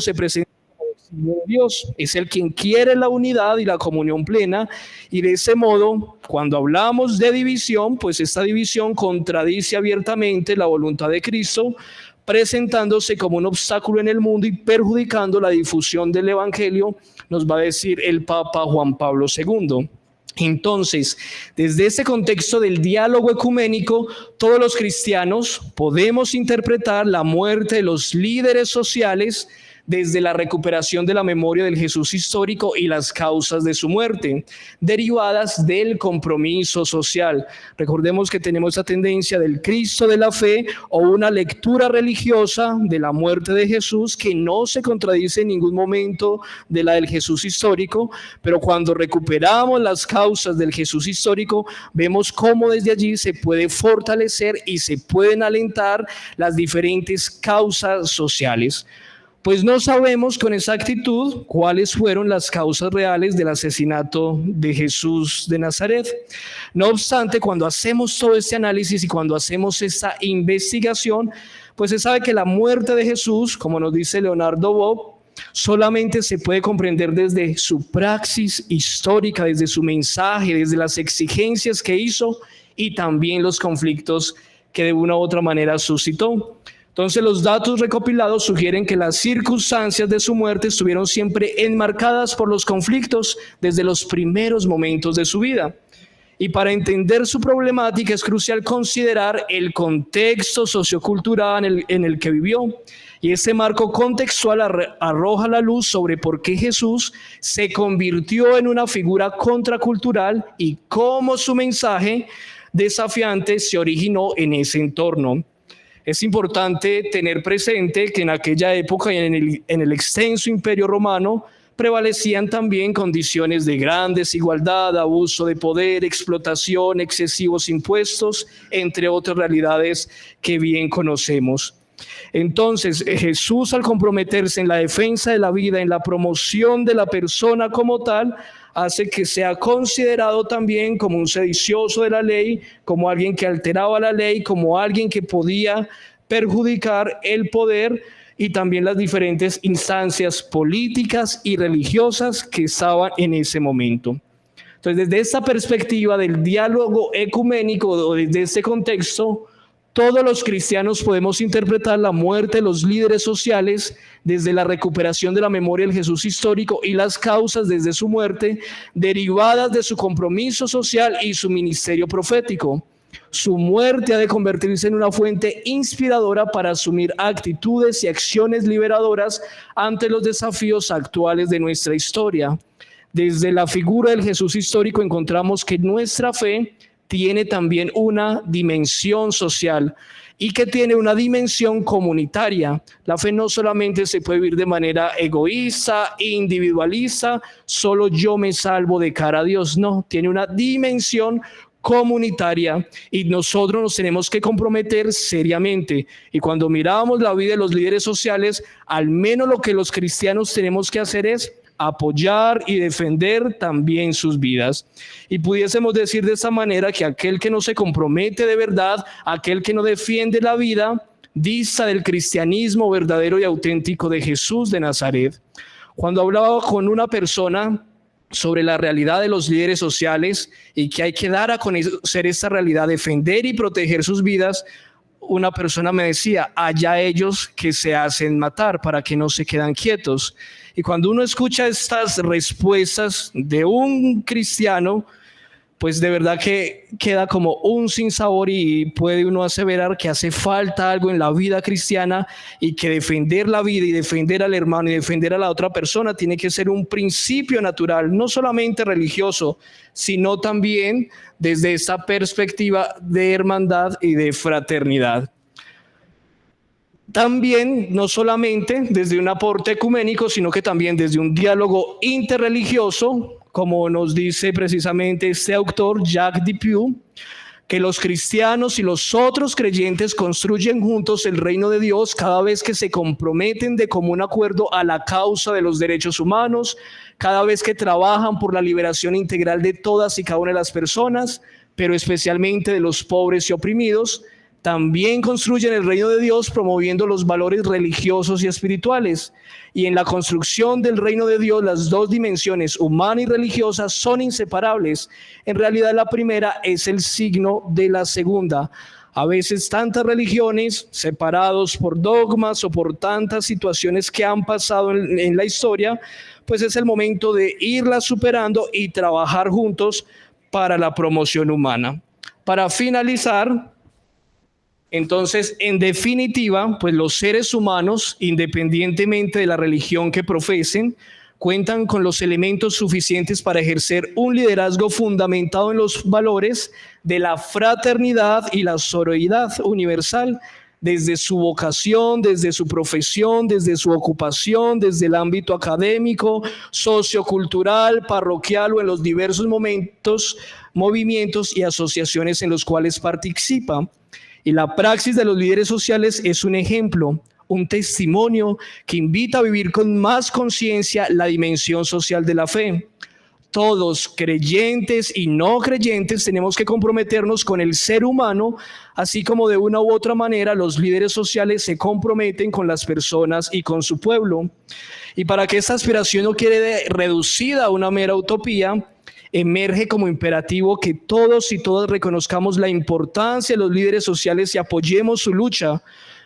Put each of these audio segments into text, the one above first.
se presenta como designio de Dios. Es el quien quiere la unidad y la comunión plena, y de ese modo, cuando hablamos de división, pues esta división contradice abiertamente la voluntad de Cristo, presentándose como un obstáculo en el mundo y perjudicando la difusión del Evangelio, nos va a decir el Papa Juan Pablo II. Entonces, desde ese contexto del diálogo ecuménico, todos los cristianos podemos interpretar la muerte de los líderes sociales desde la recuperación de la memoria del Jesús histórico y las causas de su muerte, derivadas del compromiso social. Recordemos que tenemos esa tendencia del Cristo de la fe o una lectura religiosa de la muerte de Jesús que no se contradice en ningún momento de la del Jesús histórico, pero cuando recuperamos las causas del Jesús histórico, vemos cómo desde allí se puede fortalecer y se pueden alentar las diferentes causas sociales. Pues no sabemos con exactitud cuáles fueron las causas reales del asesinato de Jesús de Nazaret. No obstante, cuando hacemos todo este análisis y cuando hacemos esta investigación, pues se sabe que la muerte de Jesús, como nos dice Leonardo Bob, solamente se puede comprender desde su praxis histórica, desde su mensaje, desde las exigencias que hizo y también los conflictos que de una u otra manera suscitó. Entonces los datos recopilados sugieren que las circunstancias de su muerte estuvieron siempre enmarcadas por los conflictos desde los primeros momentos de su vida. Y para entender su problemática es crucial considerar el contexto sociocultural en el que vivió. Y ese marco contextual arroja la luz sobre por qué Jesús se convirtió en una figura contracultural y cómo su mensaje desafiante se originó en ese entorno. Es importante tener presente que en aquella época y en el extenso imperio romano prevalecían también condiciones de gran desigualdad, abuso de poder, explotación, excesivos impuestos, entre otras realidades que bien conocemos. Entonces, Jesús, al comprometerse en la defensa de la vida, en la promoción de la persona como tal, hace que sea considerado también como un sedicioso de la ley, como alguien que alteraba la ley, como alguien que podía perjudicar el poder y también las diferentes instancias políticas y religiosas que estaban en ese momento. Entonces, desde esta perspectiva del diálogo ecuménico, o desde este contexto, todos los cristianos podemos interpretar la muerte de los líderes sociales desde la recuperación de la memoria del Jesús histórico y las causas desde su muerte derivadas de su compromiso social y su ministerio profético. Su muerte ha de convertirse en una fuente inspiradora para asumir actitudes y acciones liberadoras ante los desafíos actuales de nuestra historia. Desde la figura del Jesús histórico encontramos que nuestra fe tiene también una dimensión social y que tiene una dimensión comunitaria. La fe no solamente se puede vivir de manera egoísta, individualista, solo yo me salvo de cara a Dios. No, tiene una dimensión comunitaria y nosotros nos tenemos que comprometer seriamente. Y cuando miramos la vida de los líderes sociales, al menos lo que los cristianos tenemos que hacer es apoyar y defender también sus vidas. Y pudiésemos decir de esta manera que aquel que no se compromete de verdad, aquel que no defiende la vida, dista del cristianismo verdadero y auténtico de Jesús de Nazaret. Cuando hablaba con una persona sobre la realidad de los líderes sociales y que hay que dar a conocer esta realidad, defender y proteger sus vidas, una persona me decía, allá ellos que se hacen matar para que no se quedan quietos. Y cuando uno escucha estas respuestas de un cristiano, pues de verdad que queda como un sinsabor y puede uno aseverar que hace falta algo en la vida cristiana y que defender la vida y defender al hermano y defender a la otra persona tiene que ser un principio natural, no solamente religioso, sino también desde esta perspectiva de hermandad y de fraternidad. También, no solamente desde un aporte ecuménico, sino que también desde un diálogo interreligioso, como nos dice precisamente este autor, Jacques Dupuy, que los cristianos y los otros creyentes construyen juntos el reino de Dios cada vez que se comprometen de común acuerdo a la causa de los derechos humanos, cada vez que trabajan por la liberación integral de todas y cada una de las personas, pero especialmente de los pobres y oprimidos, también construyen el reino de Dios promoviendo los valores religiosos y espirituales. Y en la construcción del reino de Dios, las dos dimensiones, humana y religiosa, son inseparables. En realidad, la primera es el signo de la segunda. A veces tantas religiones, separados por dogmas o por tantas situaciones que han pasado en la historia, pues es el momento de irlas superando y trabajar juntos para la promoción humana. Para finalizar, entonces, en definitiva, pues los seres humanos, independientemente de la religión que profesen, cuentan con los elementos suficientes para ejercer un liderazgo fundamentado en los valores de la fraternidad y la sororidad universal, desde su vocación, desde su profesión, desde su ocupación, desde el ámbito académico, sociocultural, parroquial o en los diversos movimientos y asociaciones en los cuales participa. Y la praxis de los líderes sociales es un ejemplo, un testimonio que invita a vivir con más conciencia la dimensión social de la fe. Todos, creyentes y no creyentes, tenemos que comprometernos con el ser humano, así como de una u otra manera los líderes sociales se comprometen con las personas y con su pueblo. Y para que esta aspiración no quede reducida a una mera utopía, emerge como imperativo que todos y todas reconozcamos la importancia de los líderes sociales y apoyemos su lucha.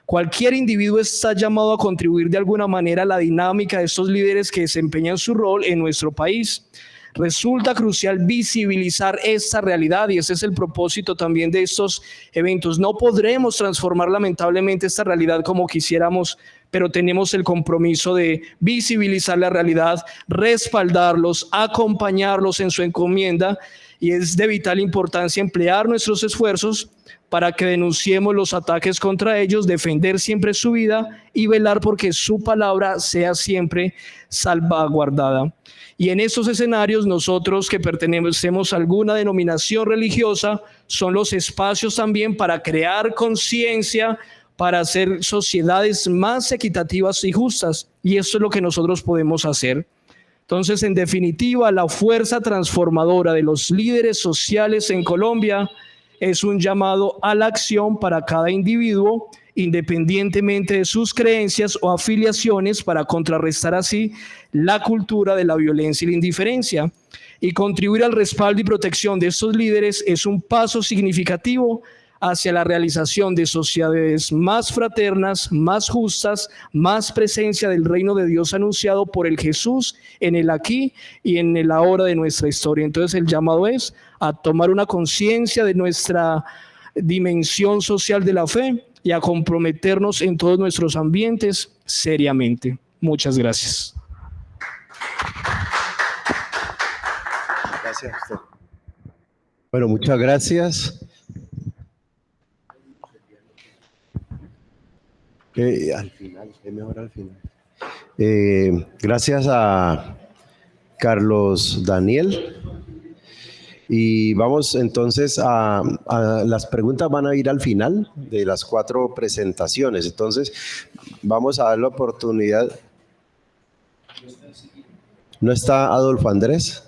Cualquier individuo está llamado a contribuir de alguna manera a la dinámica de estos líderes que desempeñan su rol en nuestro país. Resulta crucial visibilizar esta realidad y ese es el propósito también de estos eventos. No podremos transformar lamentablemente esta realidad como quisiéramos, pero tenemos el compromiso de visibilizar la realidad, respaldarlos, acompañarlos en su encomienda y es de vital importancia emplear nuestros esfuerzos para que denunciemos los ataques contra ellos, defender siempre su vida y velar porque su palabra sea siempre salvaguardada. Y en estos escenarios, nosotros que pertenecemos a alguna denominación religiosa, son los espacios también para crear conciencia, para hacer sociedades más equitativas y justas. Y esto es lo que nosotros podemos hacer. Entonces, en definitiva, la fuerza transformadora de los líderes sociales en Colombia es un llamado a la acción para cada individuo, independientemente de sus creencias o afiliaciones, para contrarrestar así la cultura de la violencia y la indiferencia. Y contribuir al respaldo y protección de estos líderes es un paso significativo hacia la realización de sociedades más fraternas, más justas, más presencia del reino de Dios anunciado por el Jesús en el aquí y en el ahora de nuestra historia. Entonces el llamado es a tomar una conciencia de nuestra dimensión social de la fe y a comprometernos en todos nuestros ambientes seriamente. Muchas gracias. Gracias a usted. Bueno, muchas gracias. Al final, es mejor al final. Gracias a Carlos Daniel. Y vamos entonces a las preguntas van a ir al final de las 4 presentaciones. Entonces, vamos a dar la oportunidad. ¿No está Adolfo Andrés?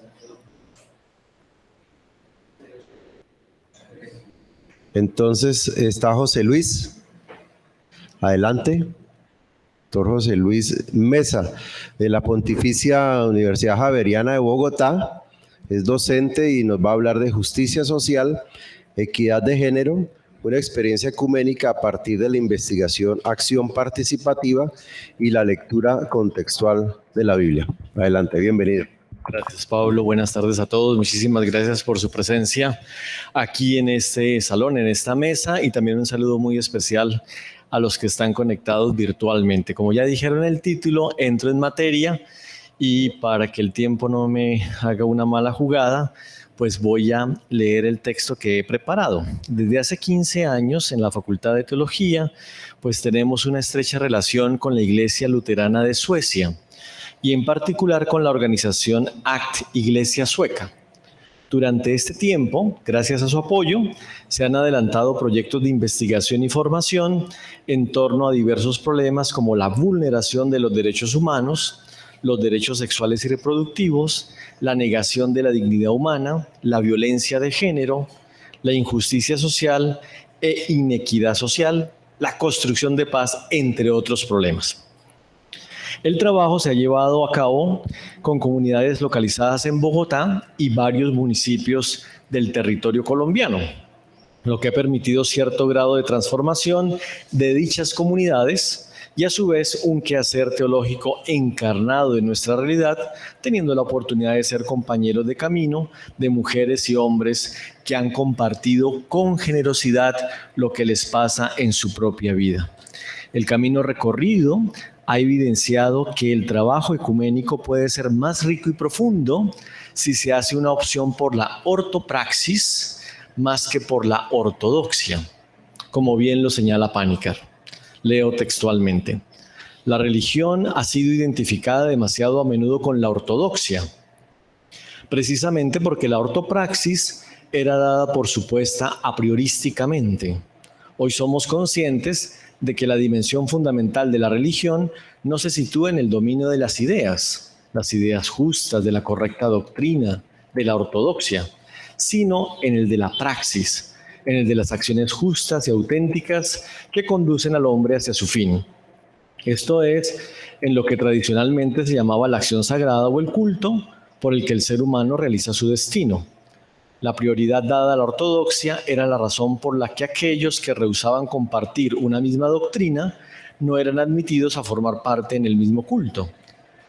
Entonces, está José Luis. Adelante, doctor José Luis Mesa, de la Pontificia Universidad Javeriana de Bogotá. Es docente y nos va a hablar de justicia social, equidad de género, una experiencia ecuménica a partir de la investigación, acción participativa y la lectura contextual de la Biblia. Adelante, bienvenido. Gracias, Pablo. Buenas tardes a todos. Muchísimas gracias por su presencia aquí en este salón, en esta mesa, y también un saludo muy especial a los que están conectados virtualmente. Como ya dijeron en el título, entro en materia y para que el tiempo no me haga una mala jugada, pues voy a leer el texto que he preparado. Desde hace 15 años en la Facultad de Teología, pues tenemos una estrecha relación con la Iglesia Luterana de Suecia y en particular con la organización ACT Iglesia Sueca. Durante este tiempo, gracias a su apoyo, se han adelantado proyectos de investigación y formación en torno a diversos problemas como la vulneración de los derechos humanos, los derechos sexuales y reproductivos, la negación de la dignidad humana, la violencia de género, la injusticia social, e inequidad social, la construcción de paz, entre otros problemas. El trabajo se ha llevado a cabo con comunidades localizadas en Bogotá y varios municipios del territorio colombiano, lo que ha permitido cierto grado de transformación de dichas comunidades y a su vez un quehacer teológico encarnado en nuestra realidad, teniendo la oportunidad de ser compañeros de camino de mujeres y hombres que han compartido con generosidad lo que les pasa en su propia vida. El camino recorrido ha evidenciado que el trabajo ecuménico puede ser más rico y profundo si se hace una opción por la ortopraxis más que por la ortodoxia, como bien lo señala Panikkar. Leo textualmente: la religión ha sido identificada demasiado a menudo con la ortodoxia, precisamente porque la ortopraxis era dada por supuesta a priorísticamente. Hoy somos conscientes de que la dimensión fundamental de la religión no se sitúa en el dominio de las ideas justas, de la correcta doctrina, de la ortodoxia, sino en el de la praxis, en el de las acciones justas y auténticas que conducen al hombre hacia su fin. Esto es, en lo que tradicionalmente se llamaba la acción sagrada o el culto, por el que el ser humano realiza su destino. La prioridad dada a la ortodoxia era la razón por la que aquellos que rehusaban compartir una misma doctrina no eran admitidos a formar parte en el mismo culto.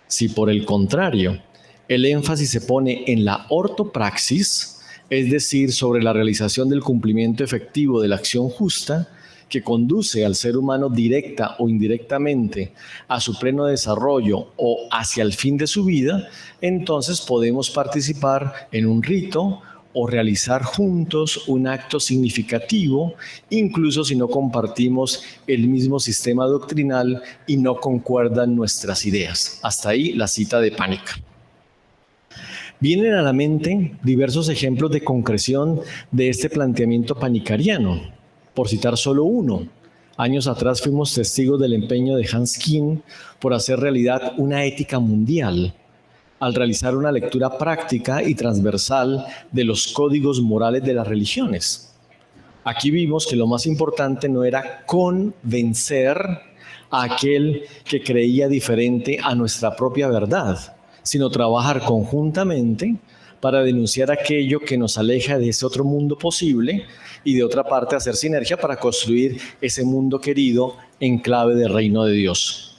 Si por el contrario, el énfasis se pone en la ortopraxis, es decir, sobre la realización del cumplimiento efectivo de la acción justa, que conduce al ser humano directa o indirectamente a su pleno desarrollo o hacia el fin de su vida, entonces podemos participar en un rito o realizar juntos un acto significativo, incluso si no compartimos el mismo sistema doctrinal y no concuerdan nuestras ideas. Hasta ahí la cita de Panikkar. Vienen a la mente diversos ejemplos de concreción de este planteamiento panikkariano. Por citar solo uno, años atrás fuimos testigos del empeño de Hans Kuhn por hacer realidad una ética mundial, al realizar una lectura práctica y transversal de los códigos morales de las religiones. Aquí vimos que lo más importante no era convencer a aquel que creía diferente a nuestra propia verdad, sino trabajar conjuntamente para denunciar aquello que nos aleja de ese otro mundo posible y de otra parte hacer sinergia para construir ese mundo querido en clave del reino de Dios.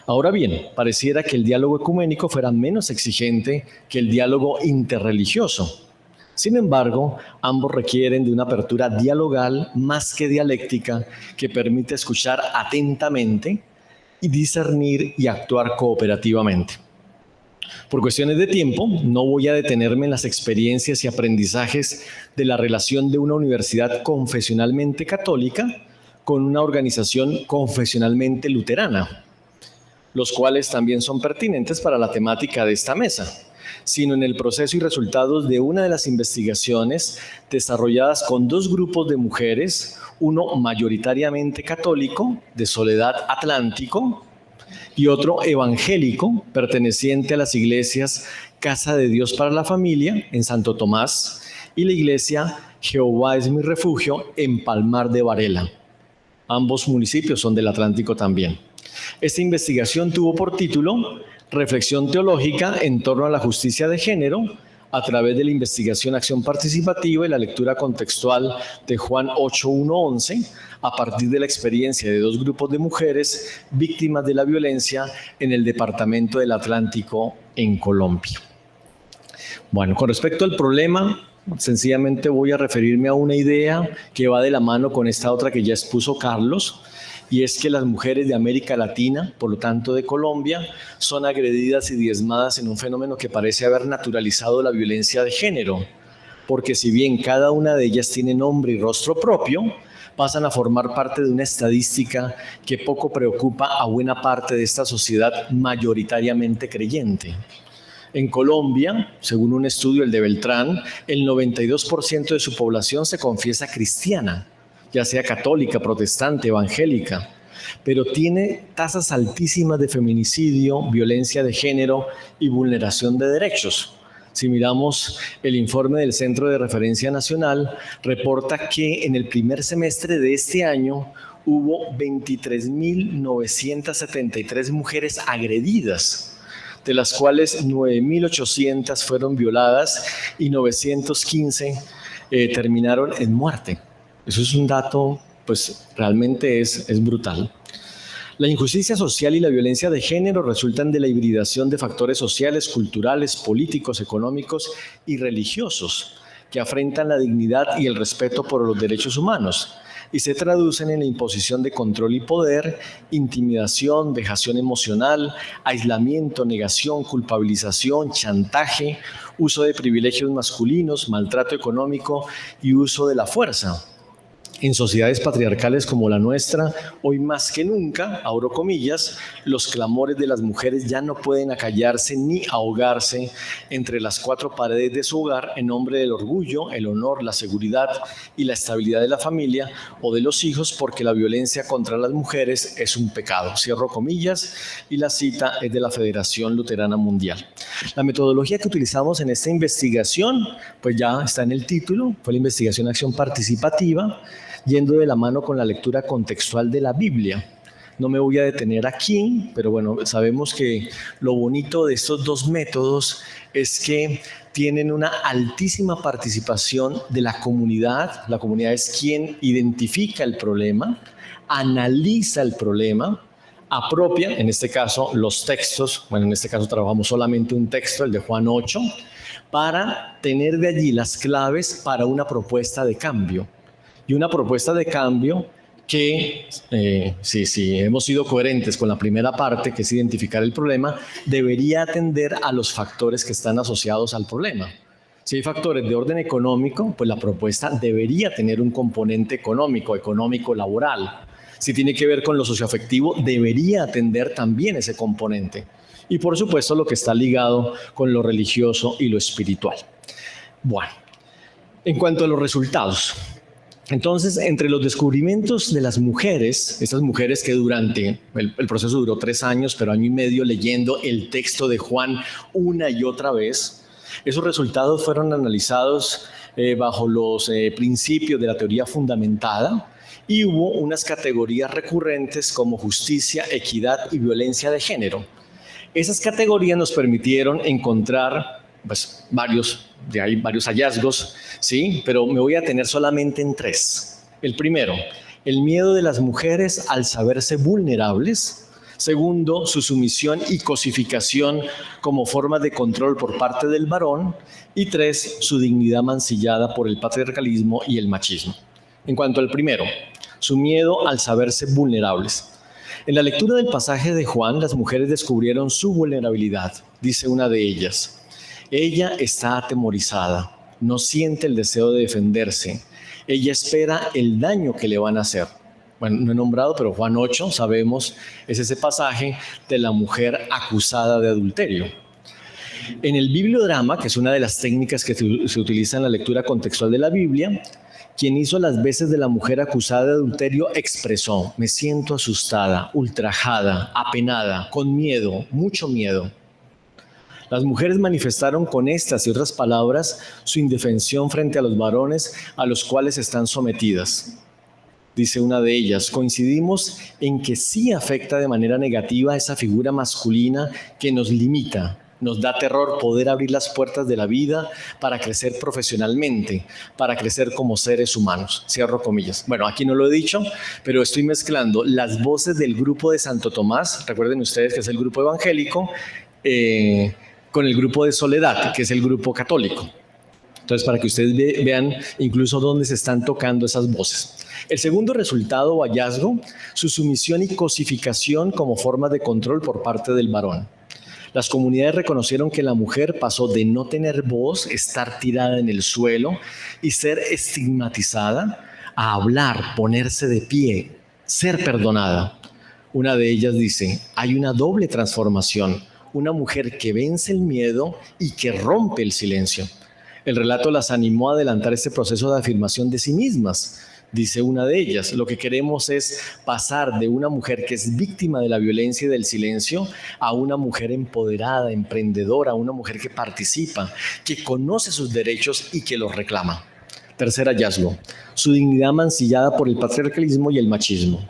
Ahora bien, pareciera que el diálogo ecuménico fuera menos exigente que el diálogo interreligioso. Sin embargo, ambos requieren de una apertura dialogal más que dialéctica que permite escuchar atentamente y discernir y actuar cooperativamente. Por cuestiones de tiempo, no voy a detenerme en las experiencias y aprendizajes de la relación de una universidad confesionalmente católica con una organización confesionalmente luterana, los cuales también son pertinentes para la temática de esta mesa, sino en el proceso y resultados de una de las investigaciones desarrolladas con dos grupos de mujeres, uno mayoritariamente católico, de Soledad Atlántico, y otro evangélico, perteneciente a las iglesias Casa de Dios para la Familia, en Santo Tomás, y la iglesia Jehová es mi refugio, en Palmar de Varela. Ambos municipios son del Atlántico también. Esta investigación tuvo por título Reflexión teológica en torno a la justicia de género a través de la investigación, acción participativa y la lectura contextual de Juan 8:1-11 a partir de la experiencia de dos grupos de mujeres víctimas de la violencia en el departamento del Atlántico en Colombia. Bueno, con respecto al problema, sencillamente voy a referirme a una idea que va de la mano con esta otra que ya expuso Carlos, y es que las mujeres de América Latina, por lo tanto de Colombia, son agredidas y diezmadas en un fenómeno que parece haber naturalizado la violencia de género, porque si bien cada una de ellas tiene nombre y rostro propio, pasan a formar parte de una estadística que poco preocupa a buena parte de esta sociedad mayoritariamente creyente. En Colombia, según un estudio, el de Beltrán, el 92% de su población se confiesa cristiana, ya sea católica, protestante, evangélica, pero tiene tasas altísimas de feminicidio, violencia de género y vulneración de derechos. Si miramos el informe del Centro de Referencia Nacional, reporta que en el primer semestre de este año hubo 23.973 mujeres agredidas, de las cuales 9.800 fueron violadas y 915 terminaron en muerte. Eso es un dato, pues realmente es brutal. La injusticia social y la violencia de género resultan de la hibridación de factores sociales, culturales, políticos, económicos y religiosos que afrentan la dignidad y el respeto por los derechos humanos y se traducen en la imposición de control y poder, intimidación, vejación emocional, aislamiento, negación, culpabilización, chantaje, uso de privilegios masculinos, maltrato económico y uso de la fuerza. En sociedades patriarcales como la nuestra, hoy más que nunca, abro comillas, los clamores de las mujeres ya no pueden acallarse ni ahogarse entre las cuatro paredes de su hogar en nombre del orgullo, el honor, la seguridad y la estabilidad de la familia o de los hijos, porque la violencia contra las mujeres es un pecado. Cierro comillas, y la cita es de la Federación Luterana Mundial. La metodología que utilizamos en esta investigación, pues ya está en el título, fue la investigación acción participativa, yendo de la mano con la lectura contextual de la Biblia. No me voy a detener aquí, pero bueno, sabemos que lo bonito de estos dos métodos es que tienen una altísima participación de la comunidad. La comunidad es quien identifica el problema, analiza el problema, apropia, en este caso, los textos. Bueno, en este caso trabajamos solamente un texto, el de Juan 8, para tener de allí las claves para una propuesta de cambio. Y una propuesta de cambio que, si hemos sido coherentes con la primera parte, que es identificar el problema, debería atender a los factores que están asociados al problema. Si hay factores de orden económico, pues la propuesta debería tener un componente económico laboral. Si tiene que ver con lo socioafectivo, debería atender también ese componente. Y por supuesto lo que está ligado con lo religioso y lo espiritual. Bueno, en cuanto a los resultados. Entonces, entre los descubrimientos de las mujeres, estas mujeres que durante, el proceso duró 3 años, pero año y medio leyendo el texto de Juan una y otra vez, esos resultados fueron analizados bajo los principios de la teoría fundamentada y hubo unas categorías recurrentes como justicia, equidad y violencia de género. Esas categorías nos permitieron encontrar pues, varios hallazgos, ¿sí? Pero me voy a detener solamente en 3. El primero, el miedo de las mujeres al saberse vulnerables. Segundo, su sumisión y cosificación como forma de control por parte del varón. Y 3, su dignidad mancillada por el patriarcalismo y el machismo. En cuanto al primero, su miedo al saberse vulnerables. En la lectura del pasaje de Juan, las mujeres descubrieron su vulnerabilidad. Dice una de ellas: ella está atemorizada, no siente el deseo de defenderse. Ella espera el daño que le van a hacer. Bueno, no he nombrado, pero Juan 8, sabemos, es ese pasaje de la mujer acusada de adulterio. En el bibliodrama, que es una de las técnicas que se utiliza en la lectura contextual de la Biblia, quien hizo las veces de la mujer acusada de adulterio expresó: me siento asustada, ultrajada, apenada, con miedo, mucho miedo. Las mujeres manifestaron con estas y otras palabras su indefensión frente a los varones a los cuales están sometidas. Dice una de ellas: coincidimos en que sí afecta de manera negativa a esa figura masculina que nos limita. Nos da terror poder abrir las puertas de la vida para crecer profesionalmente, para crecer como seres humanos. Cierro comillas. Bueno, aquí no lo he dicho, pero estoy mezclando las voces del grupo de Santo Tomás, recuerden ustedes que es el grupo evangélico, con el grupo de Soledad, que es el grupo católico. Entonces, para que ustedes vean incluso dónde se están tocando esas voces. El segundo resultado o hallazgo, su sumisión y cosificación como forma de control por parte del varón. Las comunidades reconocieron que la mujer pasó de no tener voz, estar tirada en el suelo y ser estigmatizada, a hablar, ponerse de pie, ser perdonada. Una de ellas dice: hay una doble transformación, una mujer que vence el miedo y que rompe el silencio. El relato las animó a adelantar este proceso de afirmación de sí mismas. Dice una de ellas, lo que queremos es pasar de una mujer que es víctima de la violencia y del silencio a una mujer empoderada, emprendedora, una mujer que participa, que conoce sus derechos y que los reclama. Tercer hallazgo, su dignidad mancillada por el patriarcalismo y el machismo.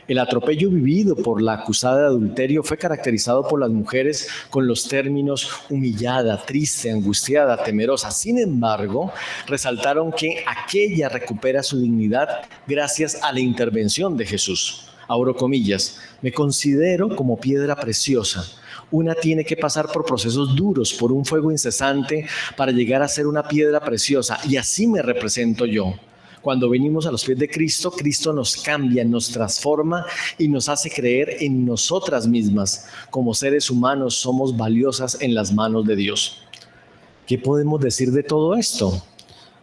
El atropello vivido por la acusada de adulterio fue caracterizado por las mujeres con los términos humillada, triste, angustiada, temerosa. Sin embargo, resaltaron que aquella recupera su dignidad gracias a la intervención de Jesús. Abro comillas, me considero como piedra preciosa. Una tiene que pasar por procesos duros, por un fuego incesante para llegar a ser una piedra preciosa, y así me represento yo. Cuando venimos a los pies de Cristo, Cristo nos cambia, nos transforma y nos hace creer en nosotras mismas. Como seres humanos somos valiosas en las manos de Dios. ¿Qué podemos decir de todo esto?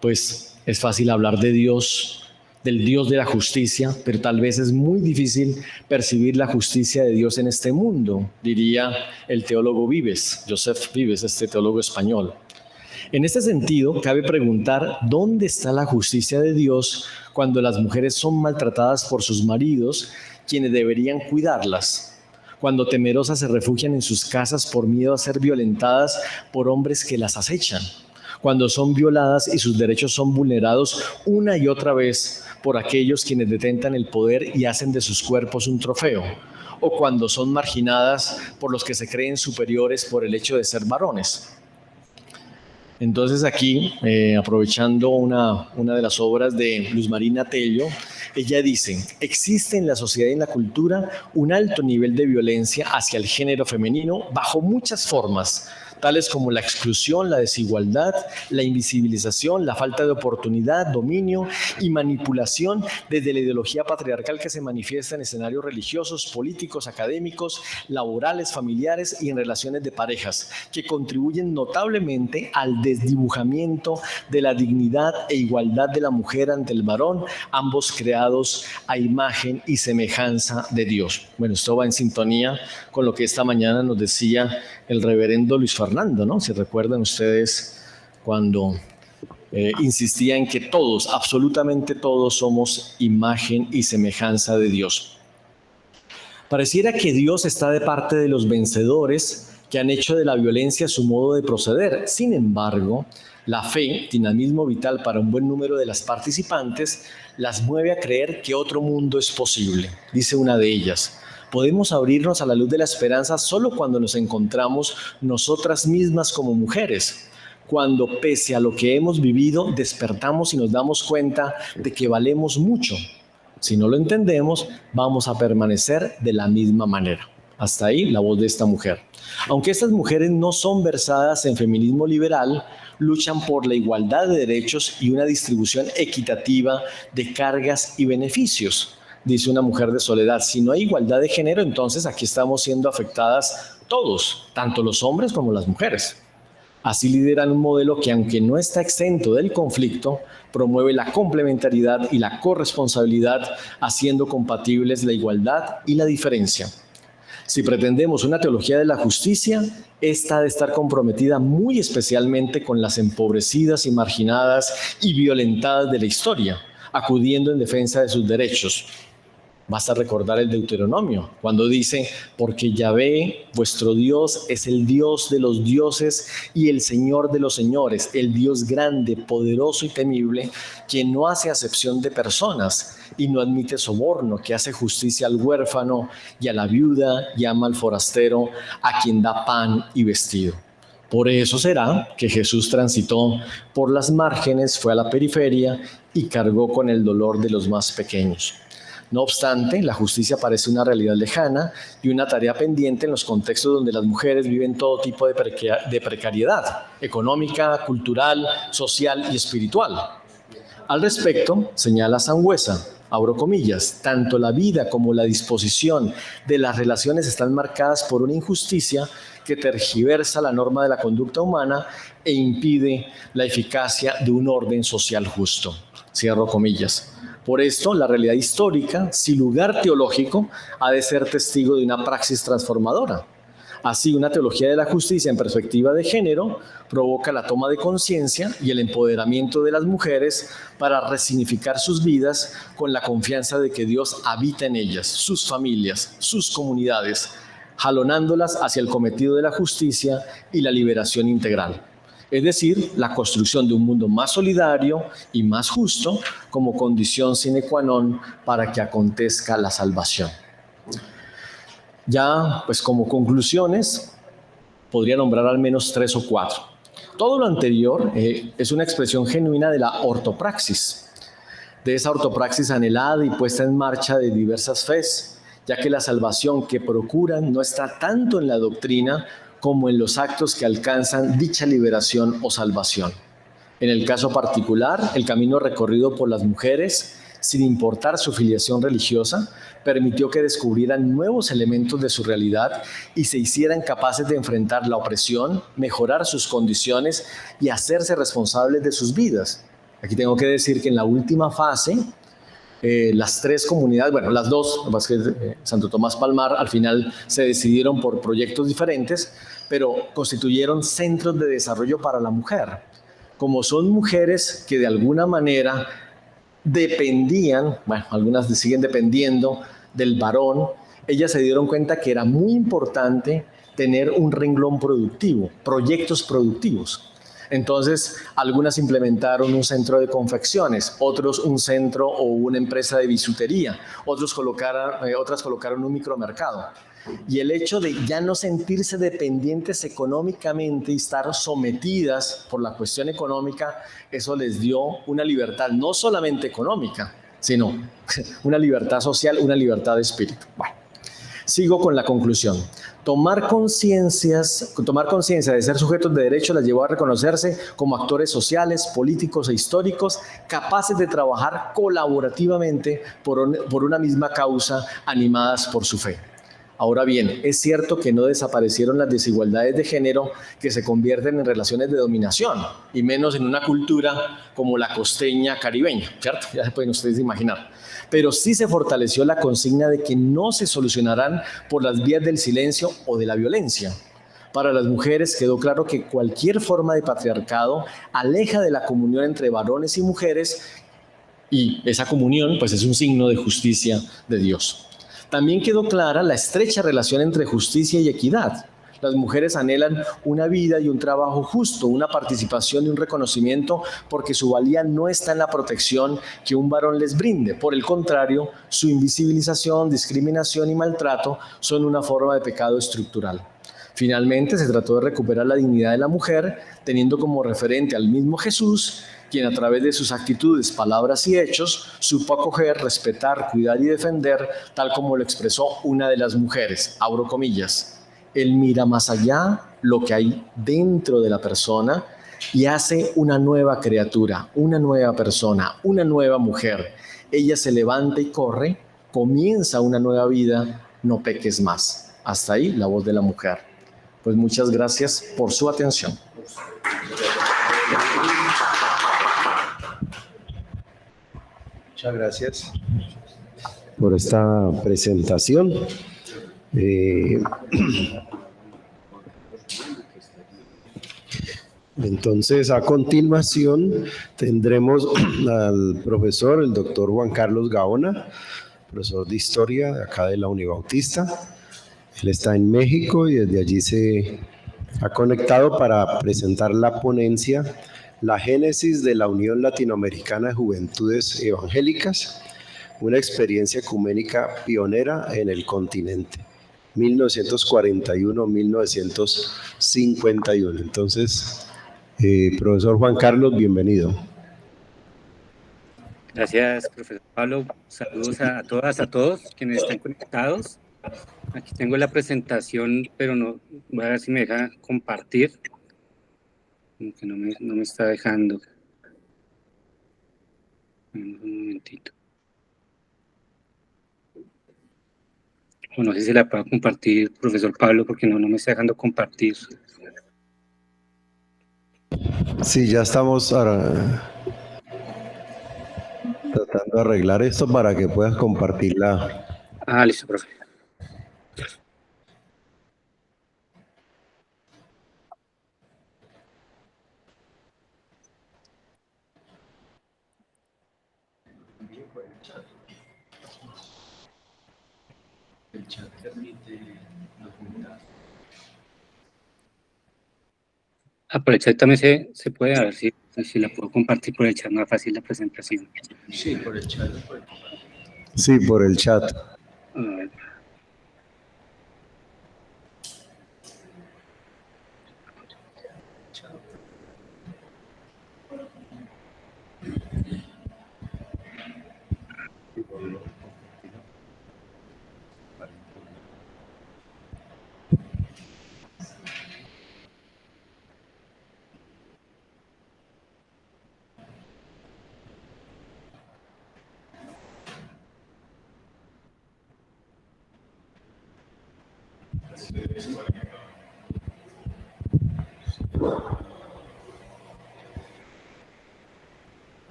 Pues es fácil hablar de Dios, del Dios de la justicia, pero tal vez es muy difícil percibir la justicia de Dios en este mundo, diría el teólogo Vives, Joseph Vives, este teólogo español. En este sentido, cabe preguntar dónde está la justicia de Dios cuando las mujeres son maltratadas por sus maridos, quienes deberían cuidarlas, cuando temerosas se refugian en sus casas por miedo a ser violentadas por hombres que las acechan, cuando son violadas y sus derechos son vulnerados una y otra vez por aquellos quienes detentan el poder y hacen de sus cuerpos un trofeo, o cuando son marginadas por los que se creen superiores por el hecho de ser varones. Entonces aquí, aprovechando una de las obras de Luz Marina Tello, ella dice, existe en la sociedad y en la cultura un alto nivel de violencia hacia el género femenino bajo muchas formas, tales como la exclusión, la desigualdad, la invisibilización, la falta de oportunidad, dominio y manipulación desde la ideología patriarcal que se manifiesta en escenarios religiosos, políticos, académicos, laborales, familiares y en relaciones de parejas, que contribuyen notablemente al desdibujamiento de la dignidad e igualdad de la mujer ante el varón, ambos creados a imagen y semejanza de Dios. Bueno, esto va en sintonía con lo que esta mañana nos decía el reverendo Luis Fernando, ¿no? Si recuerdan ustedes cuando insistía en que todos, absolutamente todos, somos imagen y semejanza de Dios. Pareciera que Dios está de parte de los vencedores que han hecho de la violencia su modo de proceder. Sin embargo, la fe, dinamismo vital para un buen número de las participantes, las mueve a creer que otro mundo es posible. Dice una de ellas, podemos abrirnos a la luz de la esperanza solo cuando nos encontramos nosotras mismas como mujeres, cuando pese a lo que hemos vivido despertamos y nos damos cuenta de que valemos mucho. Si no lo entendemos, vamos a permanecer de la misma manera. Hasta ahí la voz de esta mujer. Aunque estas mujeres no son versadas en feminismo liberal, luchan por la igualdad de derechos y una distribución equitativa de cargas y beneficios. Dice una mujer de Soledad, si no hay igualdad de género, entonces aquí estamos siendo afectadas todos, tanto los hombres como las mujeres. Así lideran un modelo que, aunque no está exento del conflicto, promueve la complementariedad y la corresponsabilidad, haciendo compatibles la igualdad y la diferencia. Si pretendemos una teología de la justicia, esta ha de estar comprometida muy especialmente con las empobrecidas y marginadas y violentadas de la historia, acudiendo en defensa de sus derechos. Basta recordar el Deuteronomio, cuando dice, porque Yahvé, vuestro Dios, es el Dios de los dioses y el Señor de los señores, el Dios grande, poderoso y temible, quien no hace acepción de personas y no admite soborno, que hace justicia al huérfano y a la viuda, y ama al forastero, a quien da pan y vestido. Por eso será que Jesús transitó por las márgenes, fue a la periferia y cargó con el dolor de los más pequeños. No obstante, la justicia parece una realidad lejana y una tarea pendiente en los contextos donde las mujeres viven todo tipo de precariedad económica, cultural, social y espiritual. Al respecto, señala Sangüesa, abro comillas, tanto la vida como la disposición de las relaciones están marcadas por una injusticia que tergiversa la norma de la conducta humana e impide la eficacia de un orden social justo. Cierro comillas. Por esto, la realidad histórica, sin lugar teológico, ha de ser testigo de una praxis transformadora. Así, una teología de la justicia en perspectiva de género provoca la toma de conciencia y el empoderamiento de las mujeres para resignificar sus vidas con la confianza de que Dios habita en ellas, sus familias, sus comunidades, jalonándolas hacia el cometido de la justicia y la liberación integral. Es decir, la construcción de un mundo más solidario y más justo como condición sine qua non para que acontezca la salvación. Ya, pues como conclusiones, podría nombrar al menos 3 o 4. Todo lo anterior es una expresión genuina de la ortopraxis, de esa ortopraxis anhelada y puesta en marcha de diversas fes, ya que la salvación que procuran no está tanto en la doctrina como en los actos que alcanzan dicha liberación o salvación. En el caso particular, el camino recorrido por las mujeres, sin importar su filiación religiosa, permitió que descubrieran nuevos elementos de su realidad y se hicieran capaces de enfrentar la opresión, mejorar sus condiciones y hacerse responsables de sus vidas. Aquí tengo que decir que en la última fase, las 3 comunidades, bueno, las 2, más que Santo Tomás Palmar, al final se decidieron por proyectos diferentes, pero constituyeron centros de desarrollo para la mujer. Como son mujeres que de alguna manera dependían, bueno, algunas siguen dependiendo del varón, ellas se dieron cuenta que era muy importante tener un renglón productivo, proyectos productivos. Entonces, algunas implementaron un centro de confecciones, otros un centro o una empresa de bisutería, otras colocaron un micromercado. Y el hecho de ya no sentirse dependientes económicamente y estar sometidas por la cuestión económica, eso les dio una libertad no solamente económica, sino una libertad social, una libertad de espíritu. Bueno, sigo con la conclusión. Tomar conciencia de ser sujetos de derecho las llevó a reconocerse como actores sociales, políticos e históricos capaces de trabajar colaborativamente por una misma causa, animadas por su fe. Ahora bien, es cierto que no desaparecieron las desigualdades de género que se convierten en relaciones de dominación, y menos en una cultura como la costeña caribeña, ¿cierto? Ya se pueden ustedes imaginar. Pero sí se fortaleció la consigna de que no se solucionarán por las vías del silencio o de la violencia. Para las mujeres quedó claro que cualquier forma de patriarcado aleja de la comunión entre varones y mujeres, y esa comunión pues es un signo de justicia de Dios. También quedó clara la estrecha relación entre justicia y equidad. Las mujeres anhelan una vida y un trabajo justo, una participación y un reconocimiento, porque su valía no está en la protección que un varón les brinde. Por el contrario, su invisibilización, discriminación y maltrato son una forma de pecado estructural. Finalmente, se trató de recuperar la dignidad de la mujer, teniendo como referente al mismo Jesús, quien a través de sus actitudes, palabras y hechos supo acoger, respetar, cuidar y defender, tal como lo expresó una de las mujeres, abro comillas. Él mira más allá lo que hay dentro de la persona y hace una nueva criatura, una nueva persona, una nueva mujer. Ella se levanta y corre, comienza una nueva vida, no peques más. Hasta ahí la voz de la mujer. Pues muchas gracias por su atención. Muchas gracias por esta presentación. Entonces, a continuación tendremos al profesor, el doctor Juan Carlos Gaona, profesor de Historia de acá de la Unibautista. Él está en México y desde allí se ha conectado para presentar la ponencia La génesis de la Unión Latinoamericana de Juventudes Evangélicas, una experiencia ecuménica pionera en el continente, 1941-1951. Entonces, profesor Juan Carlos, bienvenido. Gracias, profesor Pablo. Saludos a todas, a todos quienes están conectados. Aquí tengo la presentación, pero no, voy a ver si me deja compartir. Como que no me está dejando. Un momentito. O no sé si la puedo compartir, profesor Pablo, porque no me está dejando compartir. Sí, ya estamos ahora tratando de arreglar esto para que puedas compartirla. Listo, profe. Por el chat también se puede, a ver si la puedo compartir por el chat, más fácil la presentación. Sí, por el chat. Sí, por el chat. A ver.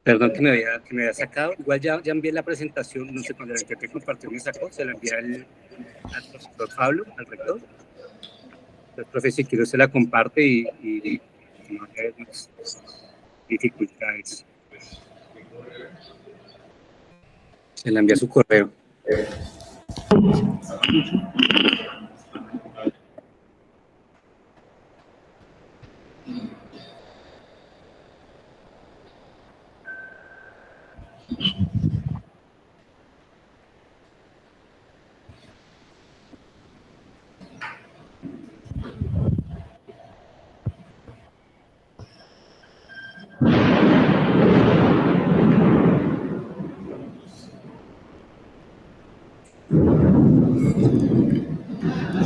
Perdón que me había sacado. Igual ya envié la presentación, no sé, cuando la intenté compartir me sacó, se la envié al profesor Pablo, al rector. El profe, si quiero, se la comparte y no hay más dificultades. Se la envía a su correo.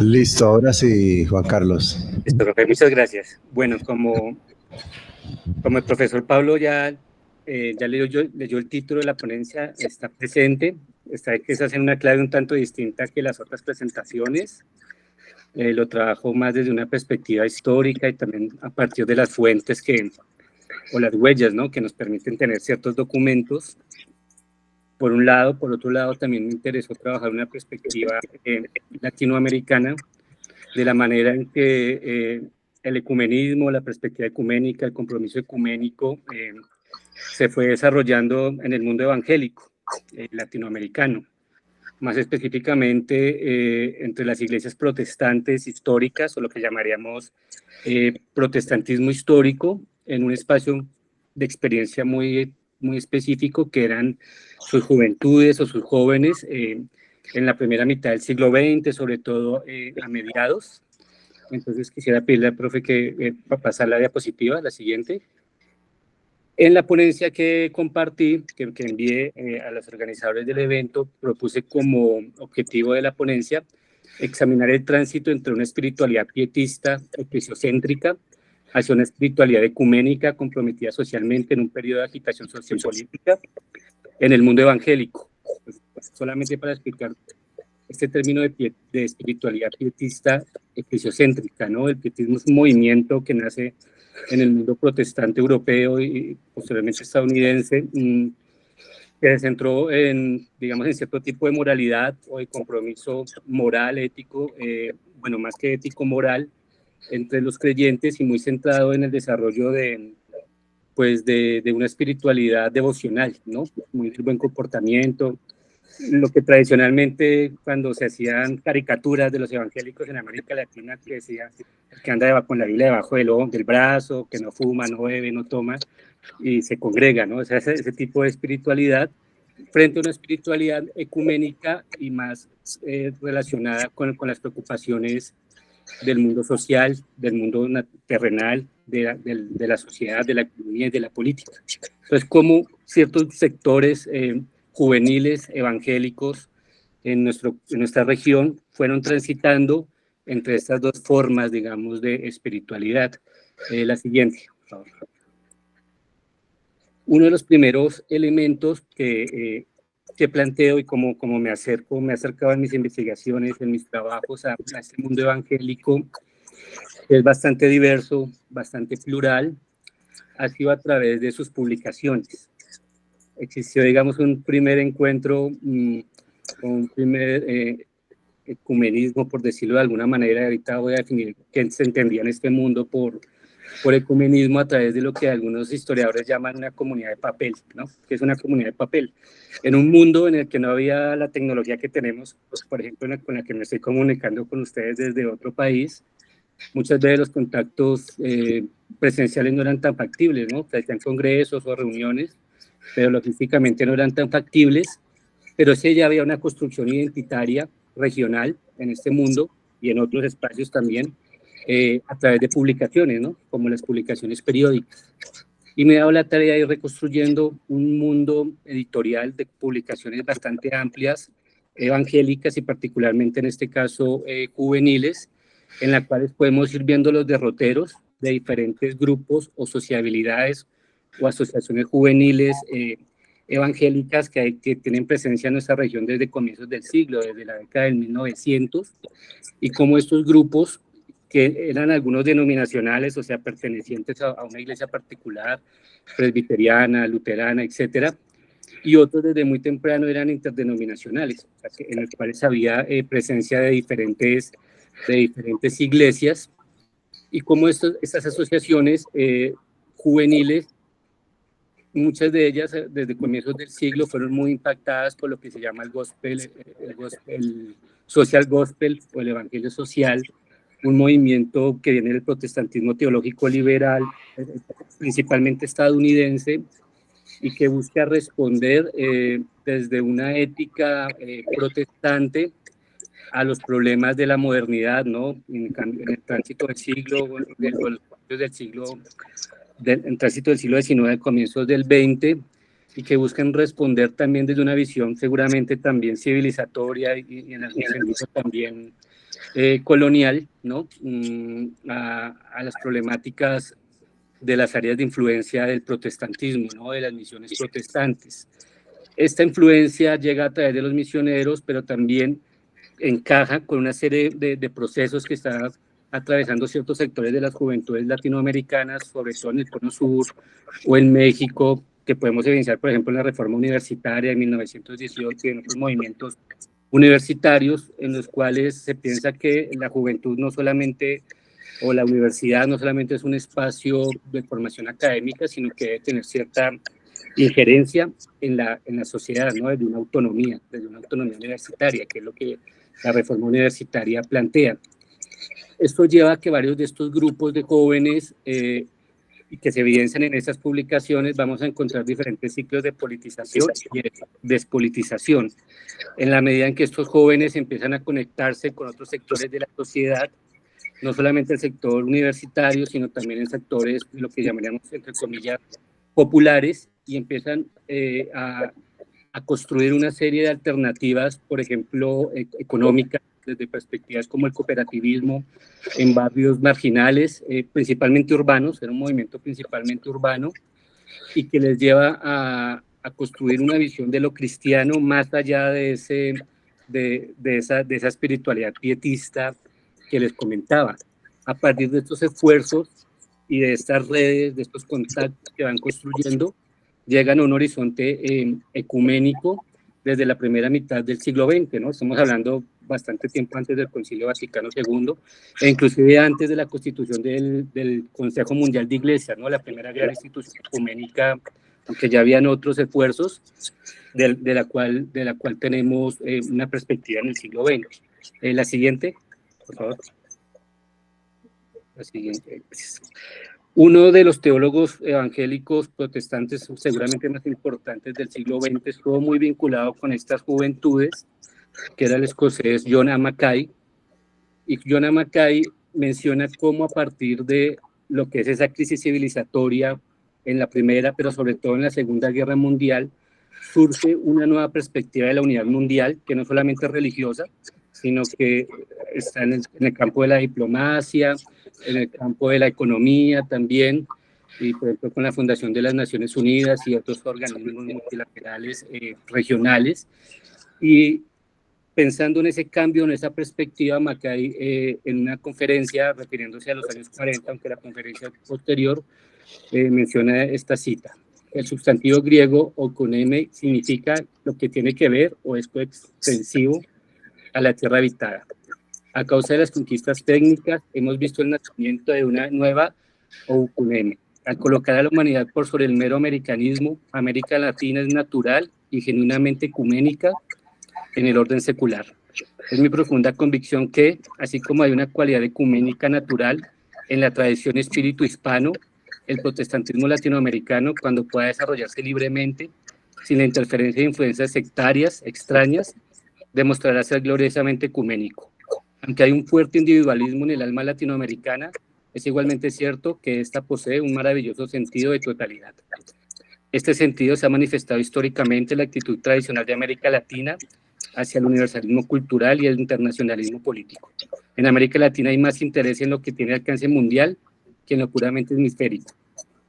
Listo, ahora sí, Juan Carlos. Listo, profe, muchas gracias. Bueno, como el profesor Pablo ya leyó el título de la ponencia, está presente, esta vez que se hace una clave un tanto distinta que las otras presentaciones. Lo trabajo más desde una perspectiva histórica y también a partir de las fuentes o las huellas, ¿no?, que nos permiten tener ciertos documentos. Por un lado, por otro lado, también me interesó trabajar una perspectiva latinoamericana, de la manera en que el ecumenismo, la perspectiva ecuménica, el compromiso ecuménico se fue desarrollando en el mundo evangélico latinoamericano, más específicamente entre las iglesias protestantes históricas, o lo que llamaríamos protestantismo histórico, en un espacio de experiencia muy específico, que eran sus juventudes o sus jóvenes en la primera mitad del siglo XX, sobre todo a mediados. Entonces quisiera pedirle al profe que pasar la diapositiva, la siguiente. En la ponencia que compartí, que envié a los organizadores del evento, propuse como objetivo de la ponencia examinar el tránsito entre una espiritualidad pietista, eclesiocéntrica, hacia una espiritualidad ecuménica comprometida socialmente en un periodo de agitación sociopolítica en el mundo evangélico. Pues, solamente para explicar este término de espiritualidad pietista eclesiocéntrica, ¿no? El pietismo es un movimiento que nace en el mundo protestante europeo y posteriormente estadounidense, que se centró en, digamos, en cierto tipo de moralidad o de compromiso moral, ético, bueno, más que ético, moral, entre los creyentes, y muy centrado en el desarrollo de una espiritualidad devocional, ¿no? Muy del buen comportamiento, lo que tradicionalmente cuando se hacían caricaturas de los evangélicos en América Latina, que decía que anda con la Biblia debajo del brazo, que no fuma, no bebe, no toma, y se congrega, ¿no? O sea, ese tipo de espiritualidad frente a una espiritualidad ecuménica y más relacionada con las preocupaciones del mundo social, del mundo terrenal, de la sociedad, de la economía y de la política. Entonces, como ciertos sectores juveniles evangélicos en nuestra región fueron transitando entre estas dos formas, digamos, de espiritualidad. La siguiente, por favor. Uno de los primeros elementos que planteo y como me he acercado en mis investigaciones, en mis trabajos a este mundo evangélico, que es bastante diverso, bastante plural, ha sido a través de sus publicaciones. Existió, digamos, un primer encuentro, un primer ecumenismo, por decirlo de alguna manera. Ahorita voy a definir qué se entendía en este mundo por ecumenismo a través de lo que algunos historiadores llaman una comunidad de papel, ¿no? ¿Qué es una comunidad de papel? En un mundo en el que no había la tecnología que tenemos, pues, por ejemplo, con la que me estoy comunicando con ustedes desde otro país, muchas veces los contactos presenciales no eran tan factibles, ¿no? Se hacían congresos o reuniones, pero logísticamente no eran tan factibles, pero sí ya había una construcción identitaria regional en este mundo y en otros espacios también, a través de publicaciones, ¿no? Como las publicaciones periódicas. Y me he dado la tarea de ir reconstruyendo un mundo editorial de publicaciones bastante amplias, evangélicas y particularmente en este caso juveniles, en las cuales podemos ir viendo los derroteros de diferentes grupos o sociabilidades o asociaciones juveniles evangélicas que tienen presencia en nuestra región desde comienzos del siglo, desde la década del 1900, y cómo estos grupos, que eran algunos denominacionales, o sea, pertenecientes a una iglesia particular, presbiteriana, luterana, etcétera, y otros desde muy temprano eran interdenominacionales, o sea, en los cuales había presencia de diferentes iglesias, y cómo estas asociaciones juveniles, muchas de ellas desde comienzos del siglo fueron muy impactadas por lo que se llama el social gospel o el evangelio social, un movimiento que viene del protestantismo teológico liberal, principalmente estadounidense, y que busca responder desde una ética protestante a los problemas de la modernidad, ¿no? En el tránsito del siglo, en tránsito del siglo XIX, comienzos del XX, y que buscan responder también desde una visión seguramente también civilizatoria y en algún sentido también colonial, ¿no? A las problemáticas de las áreas de influencia del protestantismo, ¿no? De las misiones protestantes. Esta influencia llega a través de los misioneros, pero también encaja con una serie de procesos que están atravesando ciertos sectores de las juventudes latinoamericanas, sobre todo en el Cono Sur o en México, que podemos evidenciar, por ejemplo, en la reforma universitaria de 1918 y en otros movimientos universitarios en los cuales se piensa que la juventud no solamente, o la universidad no solamente es un espacio de formación académica, sino que debe tener cierta injerencia en la sociedad, ¿no? Desde una autonomía universitaria, que es lo que la reforma universitaria plantea. Esto lleva a que varios de estos grupos de jóvenes y que se evidencian en estas publicaciones, vamos a encontrar diferentes ciclos de politización y de despolitización, en la medida en que estos jóvenes empiezan a conectarse con otros sectores de la sociedad, no solamente el sector universitario, sino también en sectores, lo que llamaríamos, entre comillas, populares, y empiezan a construir una serie de alternativas, por ejemplo, económicas, desde perspectivas como el cooperativismo en barrios marginales, principalmente urbanos, era un movimiento principalmente urbano, y que les lleva a construir una visión de lo cristiano más allá de esa espiritualidad pietista que les comentaba. A partir de estos esfuerzos y de estas redes, de estos contactos que van construyendo, llegan a un horizonte ecuménico desde la primera mitad del siglo XX, ¿no? Estamos hablando bastante tiempo antes del Concilio Vaticano II, e inclusive antes de la constitución del Consejo Mundial de Iglesias, ¿no? La primera gran institución ecuménica aunque ya habían otros esfuerzos de la cual tenemos una perspectiva en el siglo XX. La siguiente, por favor. La siguiente. Uno de los teólogos evangélicos protestantes seguramente más importantes del siglo XX estuvo muy vinculado con estas juventudes, que era el escocés John A. Mackay, y John A. Mackay menciona cómo a partir de lo que es esa crisis civilizatoria en la Primera, pero sobre todo en la Segunda Guerra Mundial, surge una nueva perspectiva de la unidad mundial, que no solamente es religiosa, sino que está en el campo de la diplomacia, en el campo de la economía también, y por ejemplo con la Fundación de las Naciones Unidas y otros organismos multilaterales regionales. Y pensando en ese cambio, en esa perspectiva, Mackay, en una conferencia, refiriéndose a los años 40, aunque la conferencia posterior, menciona esta cita. El sustantivo griego okoneme significa lo que tiene que ver o es coextensivo a la tierra habitada. A causa de las conquistas técnicas, hemos visto el nacimiento de una nueva okoneme. Al colocar a la humanidad por sobre el mero americanismo, América Latina es natural y genuinamente ecuménica en el orden secular. Es mi profunda convicción que, así como hay una cualidad ecuménica natural en la tradición espíritu hispano, el protestantismo latinoamericano, cuando pueda desarrollarse libremente, sin la interferencia de influencias sectarias extrañas, demostrará ser gloriosamente ecuménico. Aunque hay un fuerte individualismo en el alma latinoamericana, es igualmente cierto que ésta posee un maravilloso sentido de totalidad. Este sentido se ha manifestado históricamente en la actitud tradicional de América Latina hacia el universalismo cultural y el internacionalismo político. En América Latina hay más interés en lo que tiene alcance mundial que en lo puramente hemisférico.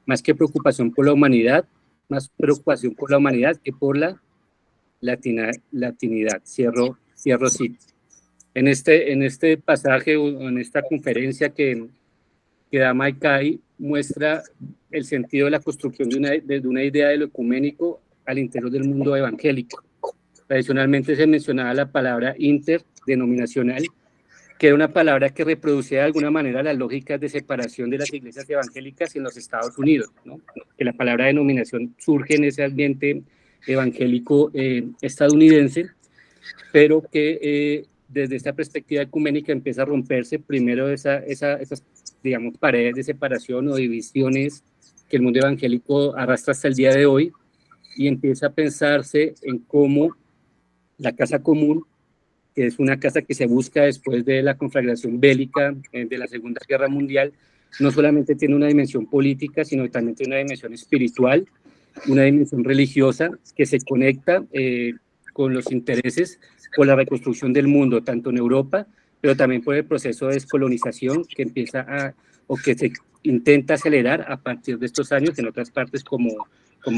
Más que preocupación por la humanidad, más preocupación por la humanidad que por la latinidad. Cierro cita. En este pasaje o en esta conferencia que da Mackay, muestra el sentido de la construcción de una idea de lo ecuménico al interior del mundo evangélico. Tradicionalmente se mencionaba la palabra interdenominacional, que era una palabra que reproducía de alguna manera las lógicas de separación de las iglesias evangélicas en los Estados Unidos, ¿no? Que la palabra denominación surge en ese ambiente evangélico estadounidense, pero que desde esta perspectiva ecuménica empieza a romperse primero esas, digamos, paredes de separación o divisiones que el mundo evangélico arrastra hasta el día de hoy, y empieza a pensarse en cómo la casa común, que es una casa que se busca después de la conflagración bélica de la Segunda Guerra Mundial, no solamente tiene una dimensión política, sino también tiene una dimensión espiritual, una dimensión religiosa que se conecta con los intereses por la reconstrucción del mundo, tanto en Europa, pero también por el proceso de descolonización que empieza o que se intenta acelerar a partir de estos años en otras partes como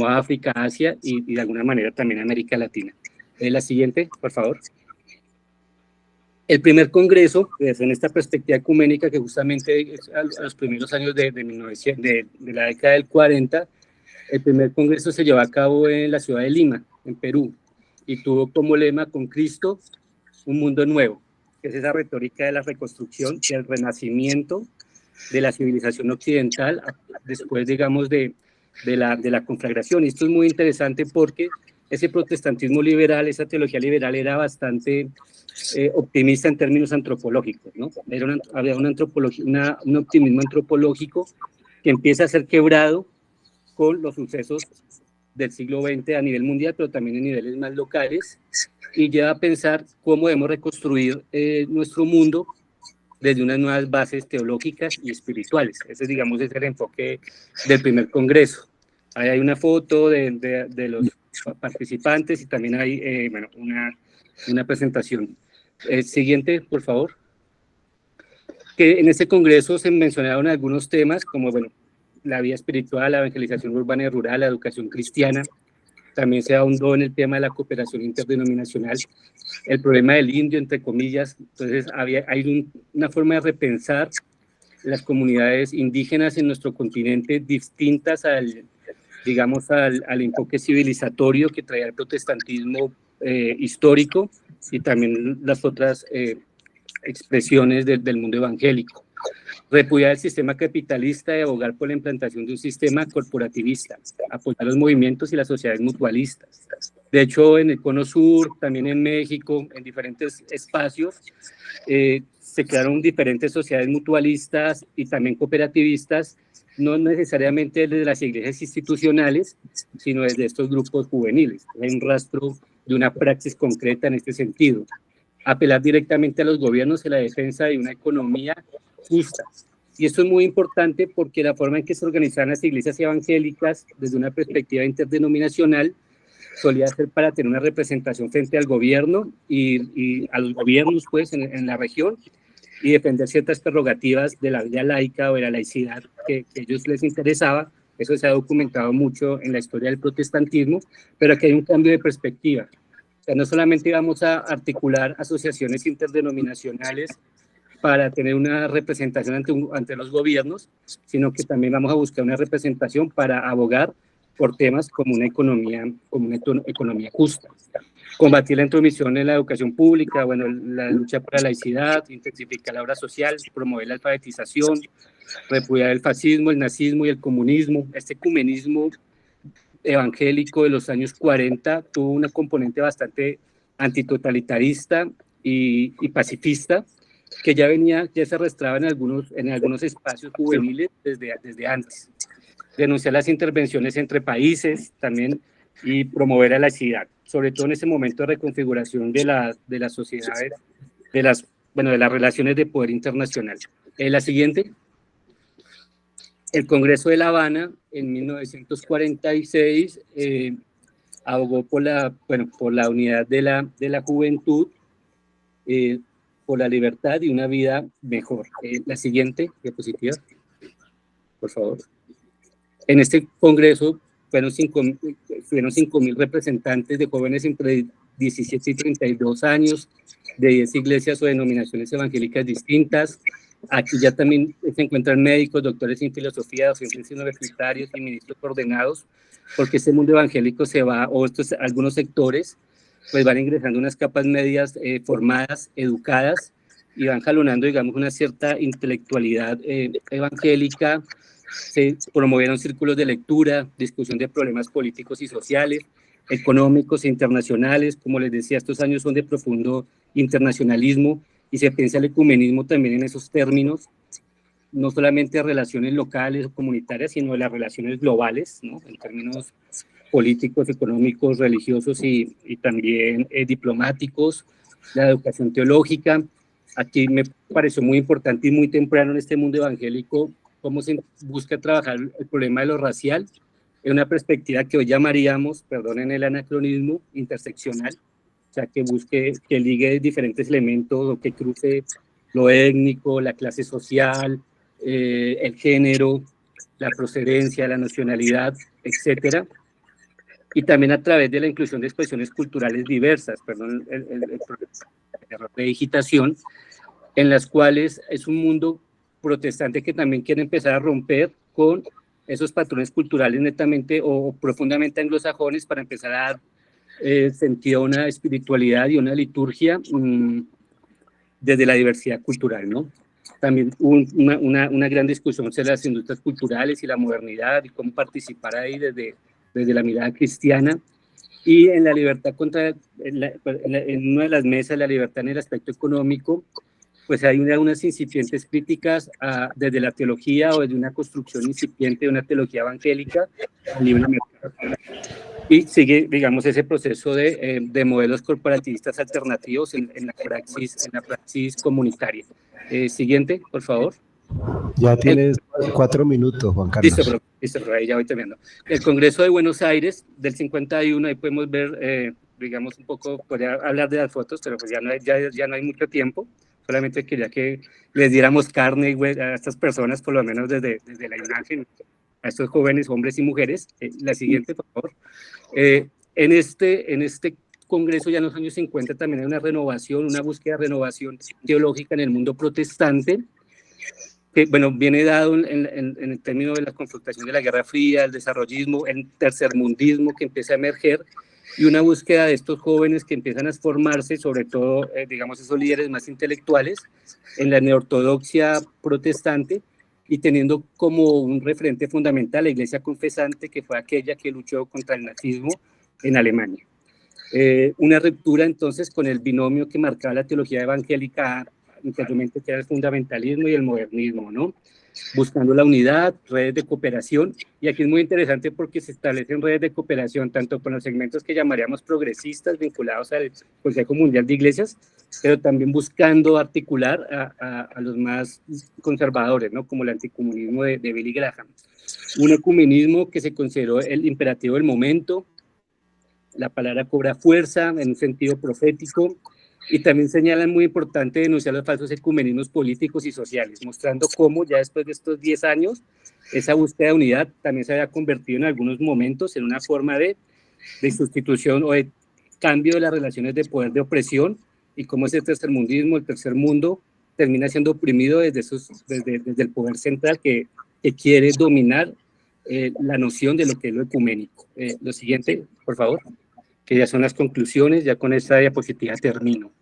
África, Asia y de alguna manera también América Latina. La siguiente, por favor. El primer congreso, en esta perspectiva ecuménica, que justamente es a los primeros años de la década del 40, el primer congreso se llevó a cabo en la ciudad de Lima, en Perú, y tuvo como lema: con Cristo, un mundo nuevo, que es esa retórica de la reconstrucción, del renacimiento de la civilización occidental, después, digamos, de la conflagración. Y esto es muy interesante porque ese protestantismo liberal, esa teología liberal era bastante optimista en términos antropológicos, ¿no? Había un optimismo antropológico que empieza a ser quebrado con los sucesos del siglo XX a nivel mundial, pero también en niveles más locales, y lleva a pensar cómo debemos reconstruir nuestro mundo desde unas nuevas bases teológicas y espirituales. Ese, digamos, es el enfoque del primer congreso. Ahí hay una foto de los participantes y también hay una presentación. Siguiente, por favor. Que en este congreso se mencionaron algunos temas como, la vida espiritual, la evangelización urbana y rural, la educación cristiana. También se ahondó en el tema de la cooperación interdenominacional, el problema del indio, entre comillas. Entonces, hay una forma de repensar las comunidades indígenas en nuestro continente distintas al enfoque civilizatorio que traía el protestantismo histórico y también las otras expresiones del mundo evangélico. repudiar el sistema capitalista y abogar por la implantación de un sistema corporativista, apoyar los movimientos y las sociedades mutualistas. De hecho, en el Cono Sur, también en México, en diferentes espacios, se crearon diferentes sociedades mutualistas y también cooperativistas, no necesariamente desde las iglesias institucionales, sino desde estos grupos juveniles. Hay un rastro de una praxis concreta en este sentido. Apelar directamente a los gobiernos en la defensa de una economía justa. Y esto es muy importante porque la forma en que se organizan las iglesias evangélicas desde una perspectiva interdenominacional solía ser para tener una representación frente al gobierno y a los gobiernos pues en la región y defender ciertas prerrogativas de la vida laica o de la laicidad que a ellos les interesaba. Eso se ha documentado mucho en la historia del protestantismo, pero aquí hay un cambio de perspectiva. O sea, no solamente vamos a articular asociaciones interdenominacionales para tener una representación ante los gobiernos, sino que también vamos a buscar una representación para abogar por temas como una economía justa. Combatir la intromisión en la educación pública, bueno, la lucha por la laicidad, intensificar la obra social, promover la alfabetización, repudiar el fascismo, el nazismo y el comunismo. Este ecumenismo evangélico de los años 40 tuvo una componente bastante antitotalitarista y pacifista, que ya se arrastraba en algunos espacios juveniles desde antes. Denunciar las intervenciones entre países también y promover la laicidad, sobre todo en ese momento de reconfiguración de las sociedades, de las relaciones de poder internacional. La siguiente. El Congreso de La Habana, en 1946, abogó por la unidad de la juventud, por la libertad y una vida mejor. La siguiente diapositiva, por favor. En este congreso fueron 5.000 representantes de jóvenes entre 17 y 32 años, de 10 iglesias o denominaciones evangélicas distintas. Aquí ya también se encuentran médicos, doctores en filosofía, docentes universitarios y ministros ordenados, porque este mundo evangélico algunos sectores, pues van ingresando unas capas medias formadas, educadas, y van jalonando, digamos, una cierta intelectualidad evangélica. Se promovieron círculos de lectura, discusión de problemas políticos y sociales, económicos e internacionales. Como les decía, estos años son de profundo internacionalismo y se piensa el ecumenismo también en esos términos, no solamente de relaciones locales o comunitarias, sino de las relaciones globales, ¿no? En términos políticos, económicos, religiosos y también diplomáticos, la educación teológica. Aquí me pareció muy importante y muy temprano en este mundo evangélico cómo se busca trabajar el problema de lo racial en una perspectiva que hoy llamaríamos, perdonen el anacronismo, interseccional, o sea, que ligue diferentes elementos o que cruce lo étnico, la clase social, el género, la procedencia, la nacionalidad, etcétera. Y también a través de la inclusión de expresiones culturales diversas, perdón, el error de digitación, en las cuales es un mundo protestante que también quiere empezar a romper con esos patrones culturales netamente o profundamente anglosajones para empezar a dar sentido a una espiritualidad y una liturgia desde la diversidad cultural, ¿no? También hubo una gran discusión sobre las industrias culturales y la modernidad y cómo participar ahí desde la mirada cristiana. Y en la libertad en una de las mesas, la libertad en el aspecto económico, pues hay unas incipientes críticas desde la teología o desde una construcción incipiente de una teología evangélica al libre mercado. Y sigue, digamos, ese proceso de modelos corporativistas alternativos en la praxis comunitaria. Siguiente, por favor. Ya tienes 4 minutos, Juan Carlos. Listo, pero ahí ya voy terminando. El Congreso de Buenos Aires del 51, ahí podemos ver, digamos, un poco, podría hablar de las fotos, pero pues ya no hay mucho tiempo. Solamente quería que les diéramos carne a estas personas, por lo menos desde la imagen, a estos jóvenes hombres y mujeres. La siguiente, por favor. En este congreso ya en los años 50 también hay una búsqueda de renovación teológica en el mundo protestante, que bueno, viene dado en el término de la confrontación de la Guerra Fría, el desarrollismo, el tercermundismo que empieza a emerger, y una búsqueda de estos jóvenes que empiezan a formarse, sobre todo, digamos, esos líderes más intelectuales, en la neortodoxia protestante, y teniendo como un referente fundamental la Iglesia Confesante, que fue aquella que luchó contra el nazismo en Alemania. Una ruptura entonces con el binomio que marcaba la teología evangélica anteriormente, que era el fundamentalismo y el modernismo, ¿no? Buscando la unidad, redes de cooperación, y aquí es muy interesante porque se establecen redes de cooperación tanto con los segmentos que llamaríamos progresistas vinculados al Consejo Mundial de Iglesias, pero también buscando articular a los más conservadores, ¿no? Como el anticomunismo de Billy Graham. Un ecumenismo que se consideró el imperativo del momento. La palabra cobra fuerza en un sentido profético, y también señalan muy importante denunciar los falsos ecumenismos políticos y sociales, mostrando cómo ya después de estos 10 años esa búsqueda de unidad también se había convertido en algunos momentos en una forma de sustitución o de cambio de las relaciones de poder de opresión, y cómo ese tercermundismo, el tercer mundo, termina siendo oprimido desde el poder central que quiere dominar la noción de lo que es lo ecuménico. Lo siguiente, por favor, que ya son las conclusiones. Ya con esta diapositiva termino.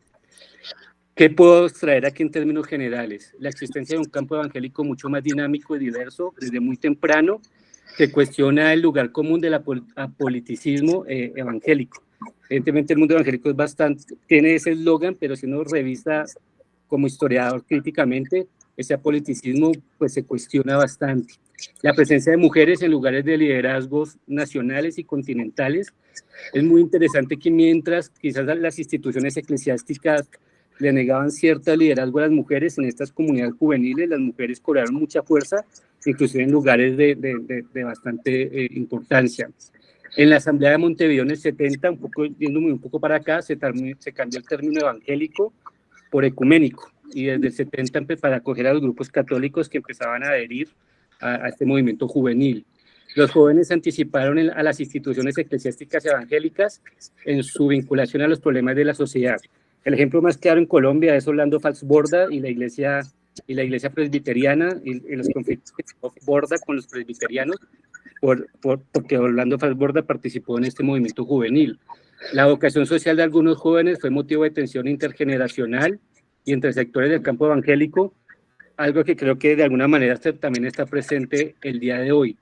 ¿Qué puedo traer aquí en términos generales? La existencia de un campo evangélico mucho más dinámico y diverso desde muy temprano, que cuestiona el lugar común del apoliticismo evangélico. Evidentemente el mundo evangélico es tiene ese eslogan, pero si uno revisa como historiador críticamente, ese apoliticismo pues se cuestiona bastante. La presencia de mujeres en lugares de liderazgos nacionales y continentales. Es muy interesante que mientras quizás las instituciones eclesiásticas le negaban cierto liderazgo a las mujeres, en estas comunidades juveniles las mujeres cobraron mucha fuerza, inclusive en lugares de bastante importancia. En la Asamblea de Montevideo en el 70, yéndome un poco para acá, se cambió el término evangélico por ecuménico, y desde el 70 para acoger a los grupos católicos que empezaban a adherir a este movimiento juvenil. Los jóvenes anticiparon a las instituciones eclesiásticas evangélicas en su vinculación a los problemas de la sociedad. El ejemplo más claro en Colombia es Orlando Falsborda y la iglesia presbiteriana, y los conflictos que Borda con los presbiterianos, porque Orlando Falsborda participó en este movimiento juvenil. La vocación social de algunos jóvenes fue motivo de tensión intergeneracional y entre sectores del campo evangélico, algo que creo que de alguna manera también está presente el día de hoy.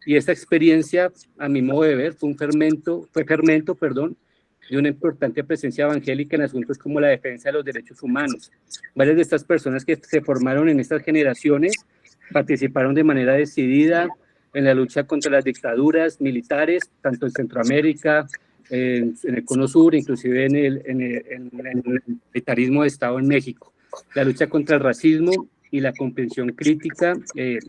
Y esta experiencia, a mi modo de ver, fue fermento, de una importante presencia evangélica en asuntos como la defensa de los derechos humanos. Varias de estas personas que se formaron en estas generaciones participaron de manera decidida en la lucha contra las dictaduras militares, tanto en Centroamérica, en el Cono Sur, inclusive en el militarismo de Estado en México. La lucha contra el racismo y la comprensión crítica de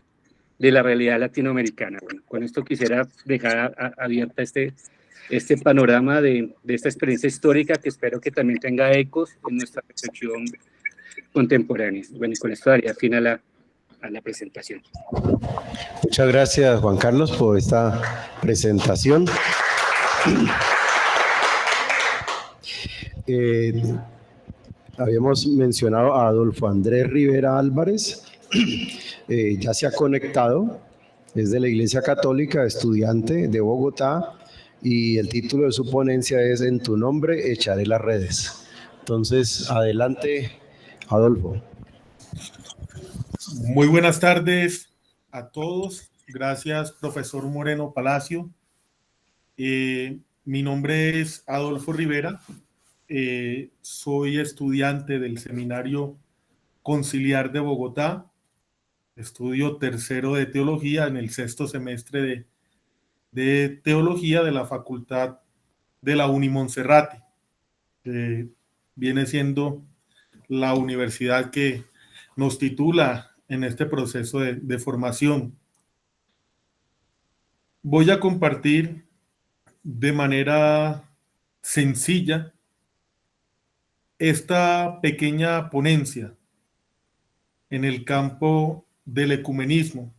la realidad latinoamericana. Bueno, con esto quisiera dejar abierta este panorama de esta experiencia histórica, que espero que también tenga ecos en nuestra percepción contemporánea. Bueno, y con esto daría fin a la presentación. Muchas gracias, Juan Carlos, por esta presentación. Habíamos mencionado a Adolfo Andrés Rivera Álvarez, ya se ha conectado, es de la Iglesia Católica, estudiante de Bogotá, y el título de su ponencia es En tu nombre echaré las redes. Entonces, adelante, Adolfo. Muy buenas tardes a todos. Gracias, profesor Moreno Palacio. Mi nombre es Adolfo Rivera. Soy estudiante del Seminario Conciliar de Bogotá. Estudio tercero de teología en el sexto semestre de teología de la Facultad de la Unimonserrate. Viene siendo la universidad que nos titula en este proceso de formación. Voy a compartir de manera sencilla esta pequeña ponencia en el campo del ecumenismo.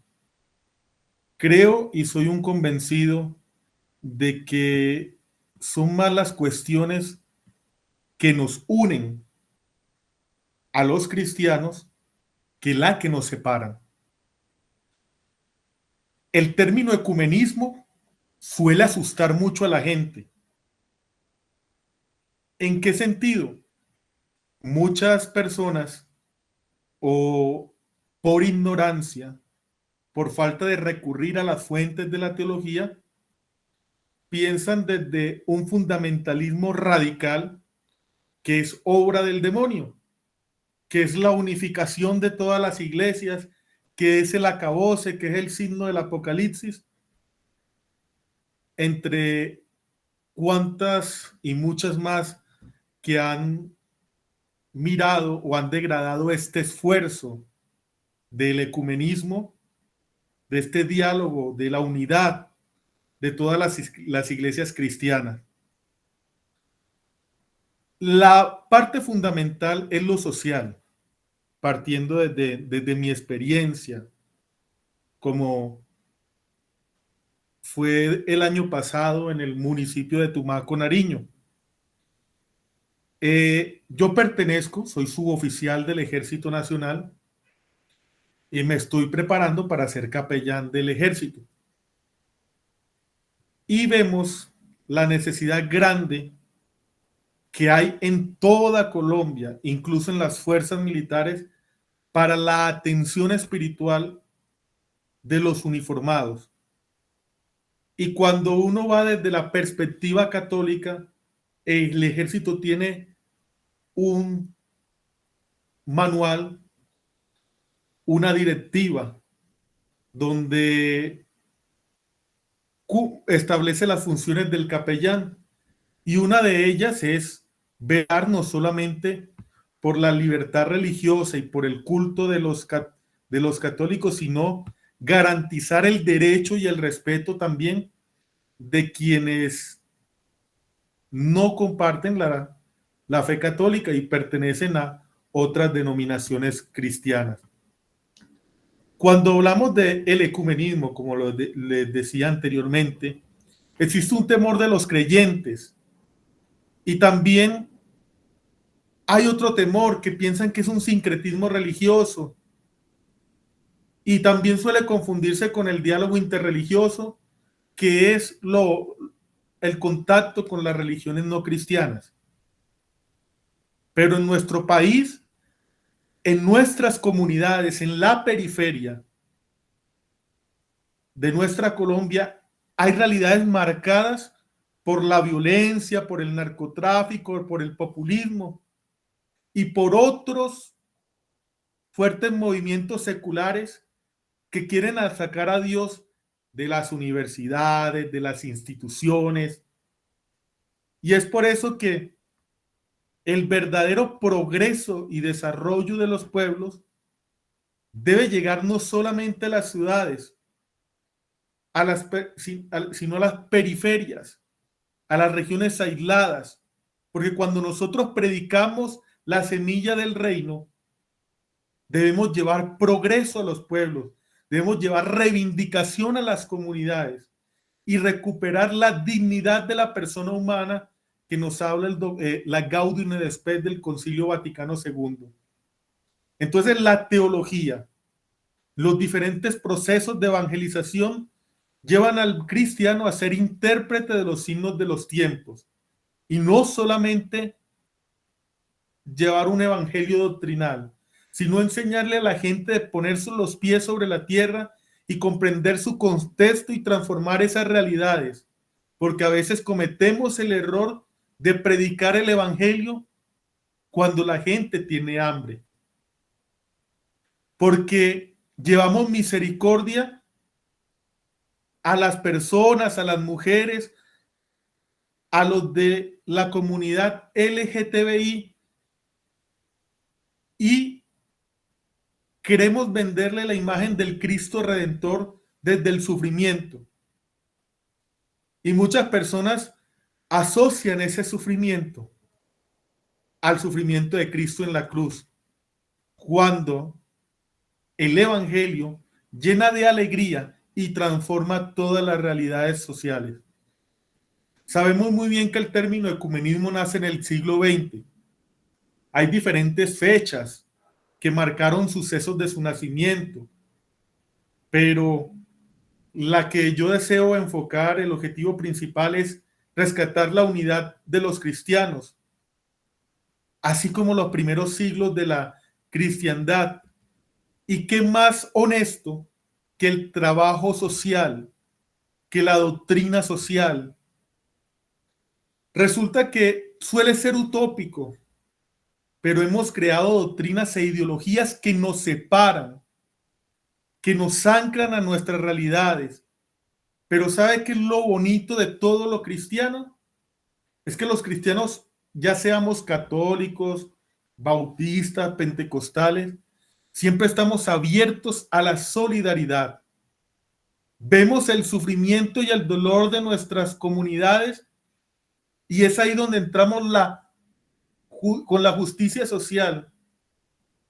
Creo y soy un convencido de que son más las cuestiones que nos unen a los cristianos que la que nos separan. El término ecumenismo suele asustar mucho a la gente, ¿En qué sentido? Muchas personas, o por ignorancia, por falta de recurrir a las fuentes de la teología, piensan desde un fundamentalismo radical que es obra del demonio, que es la unificación de todas las iglesias, que es el acabose, que es el signo del apocalipsis, entre cuantas y muchas más que han mirado o han degradado este esfuerzo del ecumenismo, de este diálogo, de la unidad de todas las iglesias cristianas. La parte fundamental es lo social, partiendo desde mi experiencia, como fue el año pasado en el municipio de Tumaco, Nariño. Yo pertenezco, soy suboficial del Ejército Nacional y me estoy preparando para ser capellán del ejército. Y vemos la necesidad grande que hay en toda Colombia, incluso en las fuerzas militares, para la atención espiritual de los uniformados. Y cuando uno va desde la perspectiva católica, el ejército tiene un manual, una directiva, donde establece las funciones del capellán. Y una de ellas es velar no solamente por la libertad religiosa y por el culto de los católicos, sino garantizar el derecho y el respeto también de quienes no comparten la fe católica y pertenecen a otras denominaciones cristianas. Cuando hablamos del ecumenismo, como les decía anteriormente, existe un temor de los creyentes y también hay otro temor que piensan que es un sincretismo religioso y también suele confundirse con el diálogo interreligioso, que es el contacto con las religiones no cristianas. Pero en nuestro país, en nuestras comunidades, en la periferia de nuestra Colombia, hay realidades marcadas por la violencia, por el narcotráfico, por el populismo y por otros fuertes movimientos seculares que quieren sacar a Dios de las universidades, de las instituciones. Y es por eso que el verdadero progreso y desarrollo de los pueblos debe llegar no solamente a las ciudades, sino a las periferias, a las regiones aisladas, porque cuando nosotros predicamos la semilla del reino, debemos llevar progreso a los pueblos, debemos llevar reivindicación a las comunidades y recuperar la dignidad de la persona humana que nos habla la Gaudium et Spes del Concilio Vaticano II. Entonces, la teología, los diferentes procesos de evangelización llevan al cristiano a ser intérprete de los signos de los tiempos y no solamente llevar un evangelio doctrinal, sino enseñarle a la gente de ponerse los pies sobre la tierra y comprender su contexto y transformar esas realidades, porque a veces cometemos el error de predicar el evangelio cuando la gente tiene hambre, porque llevamos misericordia a las personas, a las mujeres, a los de la comunidad LGTBI y queremos venderle la imagen del Cristo Redentor desde el sufrimiento. Y muchas personas asocian ese sufrimiento al sufrimiento de Cristo en la cruz, cuando el Evangelio llena de alegría y transforma todas las realidades sociales. Sabemos muy bien que el término ecumenismo nace en el siglo XX. Hay diferentes fechas que marcaron sucesos de su nacimiento, pero la que yo deseo enfocar, el objetivo principal es rescatar la unidad de los cristianos, así como los primeros siglos de la cristiandad. ¿Y qué más honesto que el trabajo social, que la doctrina social? Resulta que suele ser utópico, pero hemos creado doctrinas e ideologías que nos separan, que nos anclan a nuestras realidades. Pero ¿sabe qué es lo bonito de todo lo cristiano? Es que los cristianos, ya seamos católicos, bautistas, pentecostales, siempre estamos abiertos a la solidaridad. Vemos el sufrimiento y el dolor de nuestras comunidades y es ahí donde entramos con la justicia social.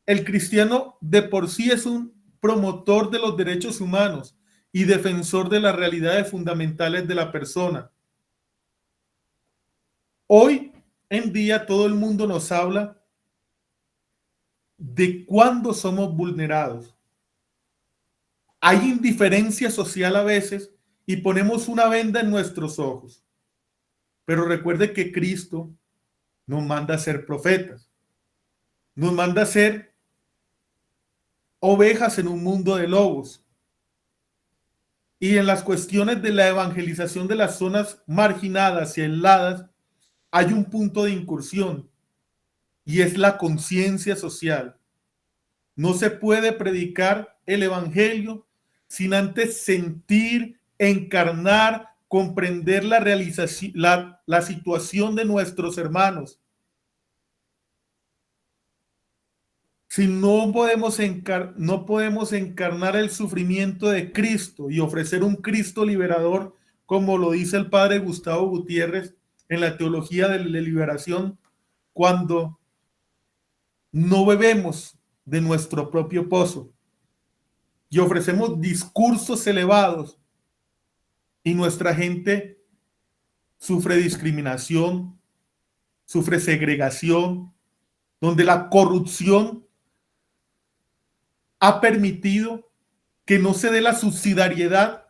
El cristiano de por sí es un promotor de los derechos humanos y defensor de las realidades fundamentales de la persona. Hoy en día todo el mundo nos habla de cuándo somos vulnerados. Hay indiferencia social a veces y ponemos una venda en nuestros ojos. Pero recuerde que Cristo nos manda a ser profetas. Nos manda a ser ovejas en un mundo de lobos. Y en las cuestiones de la evangelización de las zonas marginadas y aisladas, hay un punto de incursión y es la conciencia social. No se puede predicar el evangelio sin antes sentir, encarnar, comprender la situación de nuestros hermanos. Si no podemos encarnar el sufrimiento de Cristo y ofrecer un Cristo liberador, como lo dice el padre Gustavo Gutiérrez en la teología de la liberación, cuando no bebemos de nuestro propio pozo y ofrecemos discursos elevados y nuestra gente sufre discriminación, sufre segregación, donde la corrupción ha permitido que no se dé la subsidiariedad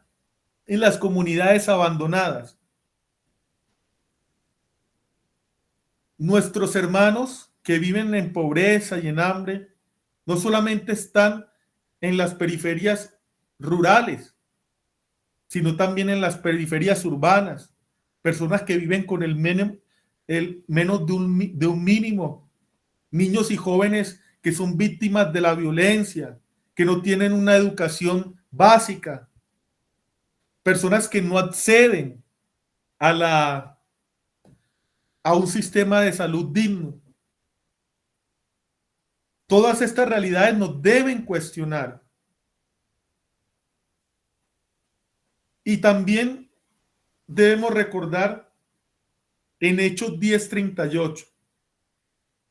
en las comunidades abandonadas. Nuestros hermanos que viven en pobreza y en hambre no solamente están en las periferias rurales, sino también en las periferias urbanas, personas que viven con el menos de un mínimo, niños y jóvenes que son víctimas de la violencia, que no tienen una educación básica, personas que no acceden a un sistema de salud digno. Todas estas realidades nos deben cuestionar. Y también debemos recordar en Hechos 10:38,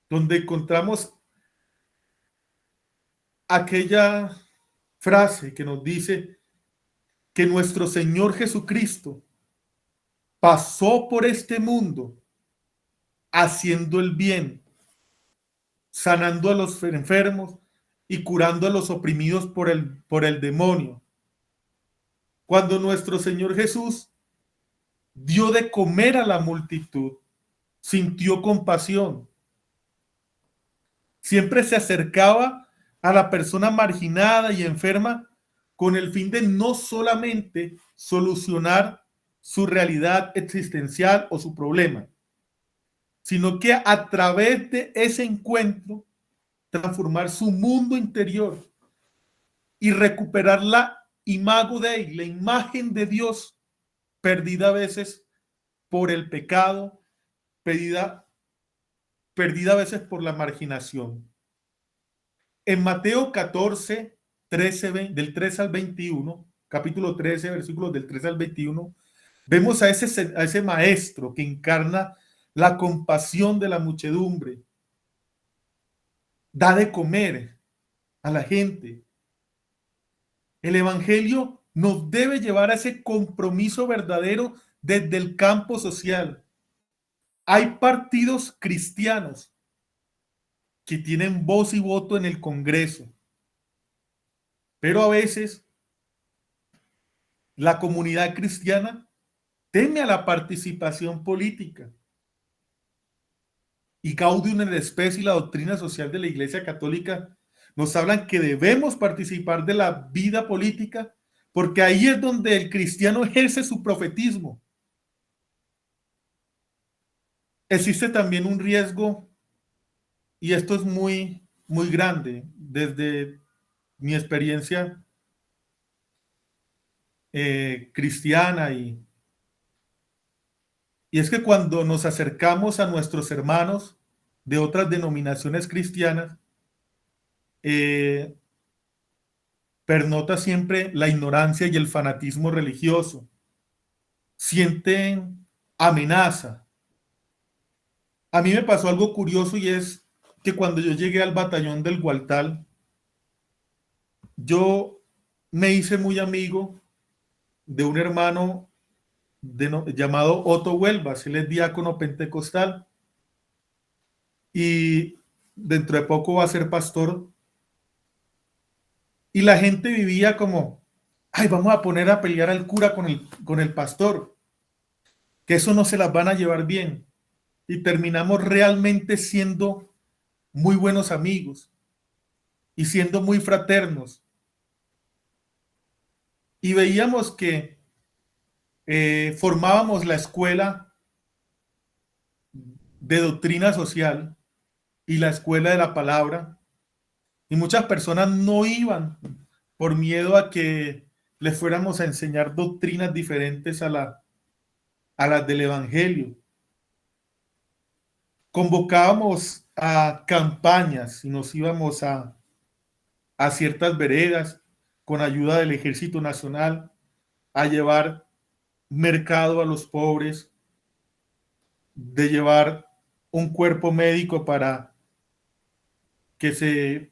donde encontramos aquella frase que nos dice que nuestro Señor Jesucristo pasó por este mundo haciendo el bien, sanando a los enfermos y curando a los oprimidos por el demonio. Cuando nuestro Señor Jesús dio de comer a la multitud, sintió compasión. Siempre se acercaba a la persona marginada y enferma con el fin de no solamente solucionar su realidad existencial o su problema, sino que a través de ese encuentro transformar su mundo interior y recuperar la imago Dei, la imagen de Dios, perdida a veces por el pecado, perdida a veces por la marginación. En Mateo 14, 13, del 3 al 21, capítulo 13, versículos del 3 al 21, vemos a ese maestro que encarna la compasión de la muchedumbre. Da de comer a la gente. El evangelio nos debe llevar a ese compromiso verdadero desde el campo social. Hay partidos cristianos que tienen voz y voto en el Congreso, pero a veces la comunidad cristiana teme a la participación política. y Gaudium et Spes y la doctrina social de la Iglesia Católica nos hablan que debemos participar de la vida política, porque ahí es donde el cristiano ejerce su profetismo. Existe también un riesgo, y esto es muy, muy grande, desde mi experiencia cristiana, y es que cuando nos acercamos a nuestros hermanos de otras denominaciones cristianas, pernota siempre la ignorancia y el fanatismo religioso. Sienten amenaza. A mí me pasó algo curioso, y es que cuando yo llegué al batallón del Gualtal, yo me hice muy amigo de un hermano llamado Otto Huelvas. Él es diácono pentecostal y dentro de poco va a ser pastor. Y la gente vivía como, ay, vamos a poner a pelear al cura con el pastor, que eso no se las van a llevar bien. Y terminamos realmente siendo muy buenos amigos y siendo muy fraternos. Y veíamos que formábamos la escuela de doctrina social y la escuela de la palabra, y muchas personas no iban por miedo a que les fuéramos a enseñar doctrinas diferentes a las del Evangelio. Convocábamos a campañas y nos íbamos a ciertas veredas con ayuda del Ejército Nacional a llevar mercado a los pobres, de llevar un cuerpo médico para que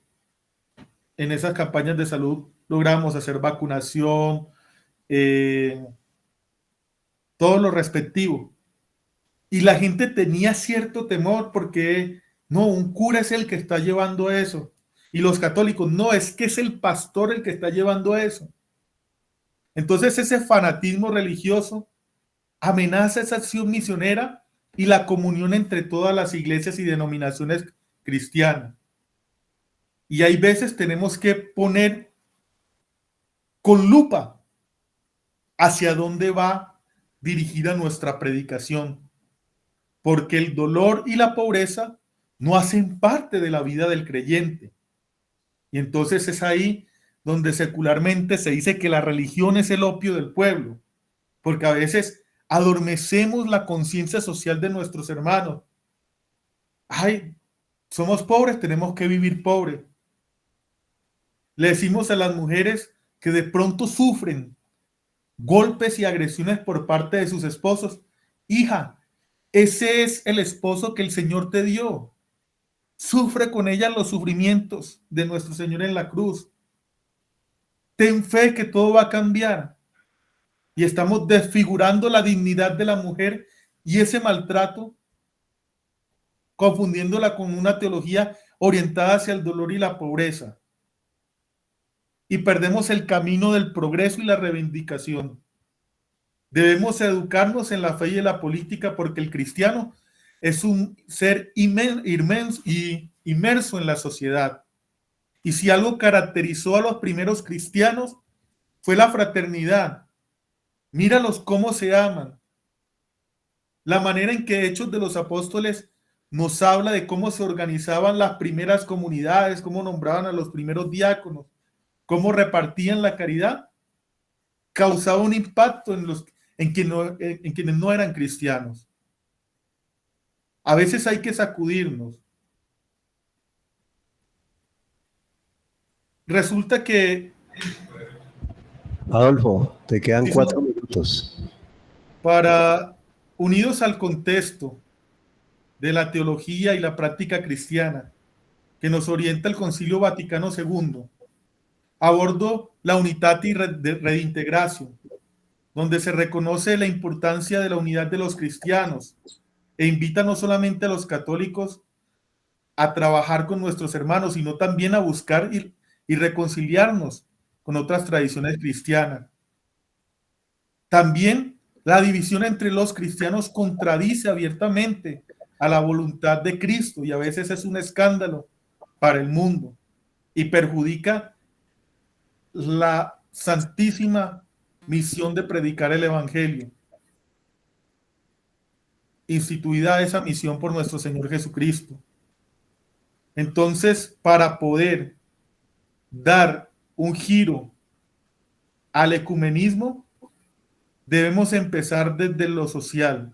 en esas campañas de salud logramos hacer vacunación, todo lo respectivo. Y la gente tenía cierto temor porque, no, un cura es el que está llevando eso. Y los católicos, no, es que es el pastor el que está llevando eso. Entonces ese fanatismo religioso amenaza esa acción misionera y la comunión entre todas las iglesias y denominaciones cristianas. Y hay veces tenemos que poner con lupa hacia dónde va dirigida nuestra predicación, porque el dolor y la pobreza no hacen parte de la vida del creyente. Y entonces es ahí donde secularmente se dice que la religión es el opio del pueblo, porque a veces adormecemos la conciencia social de nuestros hermanos. Ay, somos pobres, tenemos que vivir pobre. Le decimos a las mujeres que de pronto sufren golpes y agresiones por parte de sus esposos. Hija, ese es el esposo que el Señor te dio. Sufre con ella los sufrimientos de nuestro Señor en la cruz. Ten fe que todo va a cambiar. Y estamos desfigurando la dignidad de la mujer y ese maltrato, confundiéndola con una teología orientada hacia el dolor y la pobreza. Y perdemos el camino del progreso y la reivindicación. Debemos educarnos en la fe y en la política, porque el cristiano es un ser inmerso en la sociedad. Y si algo caracterizó a los primeros cristianos fue la fraternidad. Míralos cómo se aman. La manera en que Hechos de los Apóstoles nos habla de cómo se organizaban las primeras comunidades, cómo nombraban a los primeros diáconos, cómo repartían la caridad, causaba un impacto en quienes no eran cristianos. A veces hay que sacudirnos. Resulta que... Adolfo, te quedan 4 minutos. Unidos al contexto de la teología y la práctica cristiana que nos orienta el Concilio Vaticano II, abordo la Unitatis Redintegratio, donde se reconoce la importancia de la unidad de los cristianos e invita no solamente a los católicos a trabajar con nuestros hermanos, sino también a buscar y reconciliarnos con otras tradiciones cristianas. También la división entre los cristianos contradice abiertamente a la voluntad de Cristo, y a veces es un escándalo para el mundo y perjudica la santísima misión de predicar el Evangelio, instituida esa misión por nuestro Señor Jesucristo. Entonces, para poder dar un giro al ecumenismo, debemos empezar desde lo social.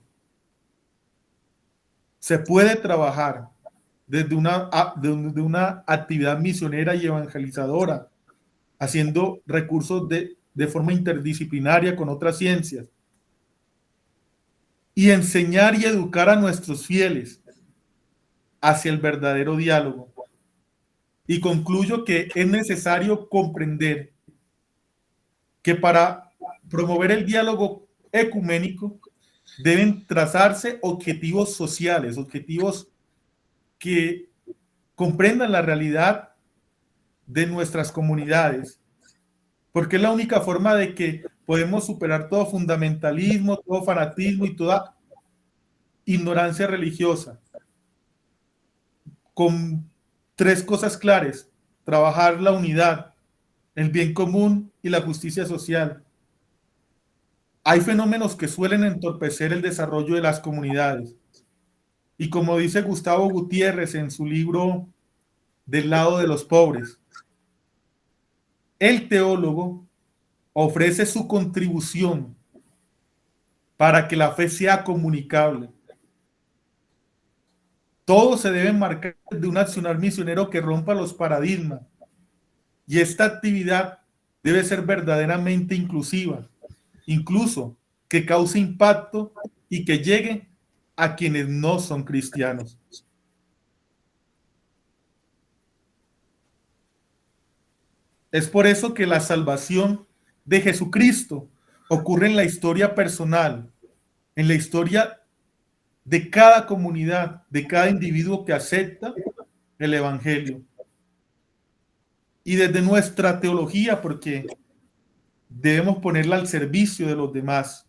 Se puede trabajar desde una actividad misionera y evangelizadora, haciendo recursos de forma interdisciplinaria con otras ciencias, y enseñar y educar a nuestros fieles hacia el verdadero diálogo. Y concluyo que es necesario comprender que para promover el diálogo ecuménico deben trazarse objetivos sociales, objetivos que comprendan la realidad de nuestras comunidades, porque es la única forma de que podemos superar todo fundamentalismo, todo fanatismo y toda ignorancia religiosa, con 3 cosas claras: trabajar la unidad, el bien común y la justicia social. Hay fenómenos que suelen entorpecer el desarrollo de las comunidades, y como dice Gustavo Gutiérrez en su libro Del lado de los pobres, el teólogo ofrece su contribución para que la fe sea comunicable. Todo se debe marcar de un accionar misionero que rompa los paradigmas, y esta actividad debe ser verdaderamente inclusiva, incluso que cause impacto y que llegue a quienes no son cristianos. Es por eso que la salvación de Jesucristo ocurre en la historia personal, en la historia de cada comunidad, de cada individuo que acepta el Evangelio. Y desde nuestra teología, porque debemos ponerla al servicio de los demás,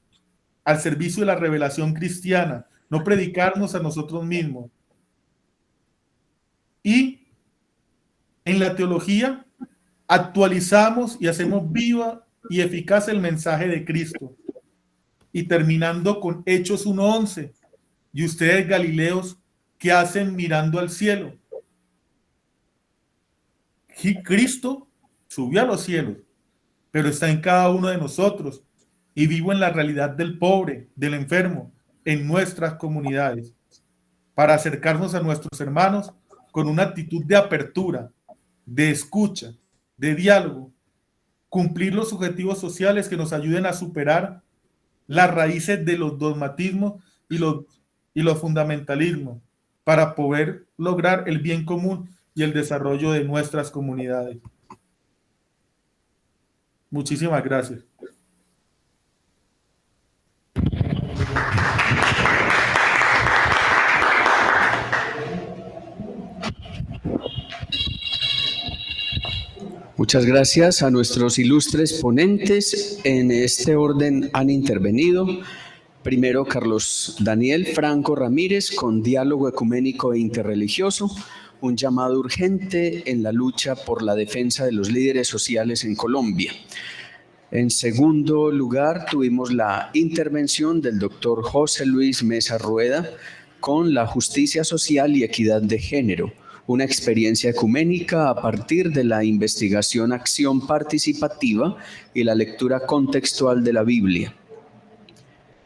al servicio de la revelación cristiana, no predicarnos a nosotros mismos. Y en la teología actualizamos y hacemos viva y eficaz el mensaje de Cristo. Y terminando con Hechos 1:11, y ustedes, Galileos, ¿qué hacen mirando al cielo? Cristo subió a los cielos, pero está en cada uno de nosotros y vivo en la realidad del pobre, del enfermo, en nuestras comunidades, para acercarnos a nuestros hermanos con una actitud de apertura, de escucha, de diálogo, cumplir los objetivos sociales que nos ayuden a superar las raíces de los dogmatismos y los fundamentalismos, para poder lograr el bien común y el desarrollo de nuestras comunidades. Muchísimas gracias. Muchas gracias a nuestros ilustres ponentes. En este orden han intervenido primero Carlos Daniel Franco Ramírez con Diálogo Ecuménico e Interreligioso, un llamado urgente en la lucha por la defensa de los líderes sociales en Colombia. En segundo lugar, tuvimos la intervención del doctor José Luis Mesa Rueda con La justicia social y equidad de género, una experiencia ecuménica a partir de la investigación, acción participativa y la lectura contextual de la Biblia.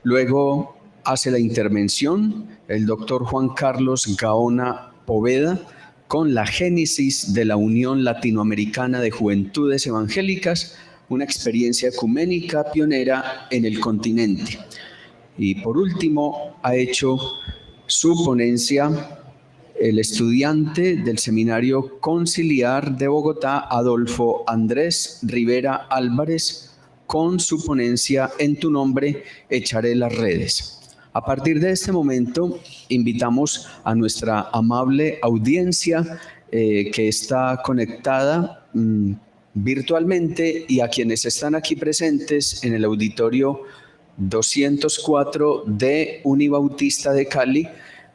Luego hace la intervención el doctor Juan Carlos Gaona Poveda con La génesis de la Unión Latinoamericana de Juventudes Evangélicas, una experiencia ecuménica pionera en el continente. Y por último, ha hecho su ponencia el estudiante del Seminario Conciliar de Bogotá, Adolfo Andrés Rivera Álvarez, con su ponencia En tu nombre echaré las redes. A partir de este momento, invitamos a nuestra amable audiencia que está conectada virtualmente y a quienes están aquí presentes en el auditorio 204 de Unibautista de Cali,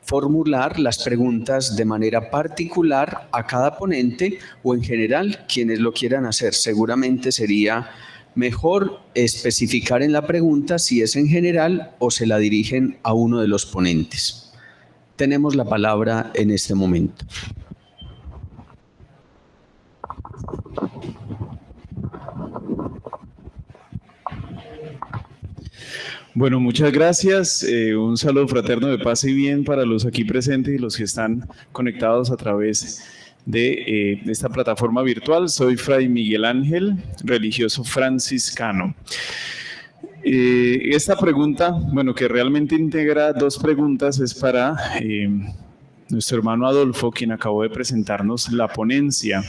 formular las preguntas de manera particular a cada ponente o en general quienes lo quieran hacer. Seguramente sería mejor especificar en la pregunta si es en general o se la dirigen a uno de los ponentes. Tenemos la palabra en este momento. Bueno, muchas gracias. Un saludo fraterno de paz y bien para los aquí presentes y los que están conectados a través de esta plataforma virtual. Soy Fray Miguel Ángel, religioso franciscano. Esta pregunta, bueno, que realmente integra dos preguntas, es para nuestro hermano Adolfo, quien acabó de presentarnos la ponencia.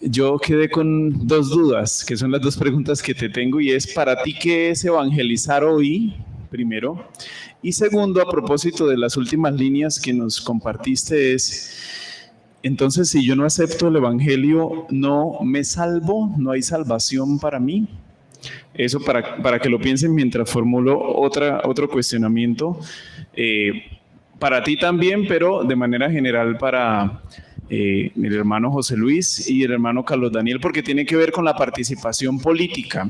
Yo quedé con dos dudas, que son las dos preguntas que te tengo, y es para ti, ¿qué es evangelizar hoy? Primero. Y segundo, a propósito de las últimas líneas que nos compartiste, es, entonces, si yo no acepto el evangelio, ¿no me salvo? ¿No hay salvación para mí? Eso para que lo piensen mientras formulo otro cuestionamiento. Para ti también, pero de manera general para el hermano José Luis y el hermano Carlos Daniel, porque tiene que ver con la participación política.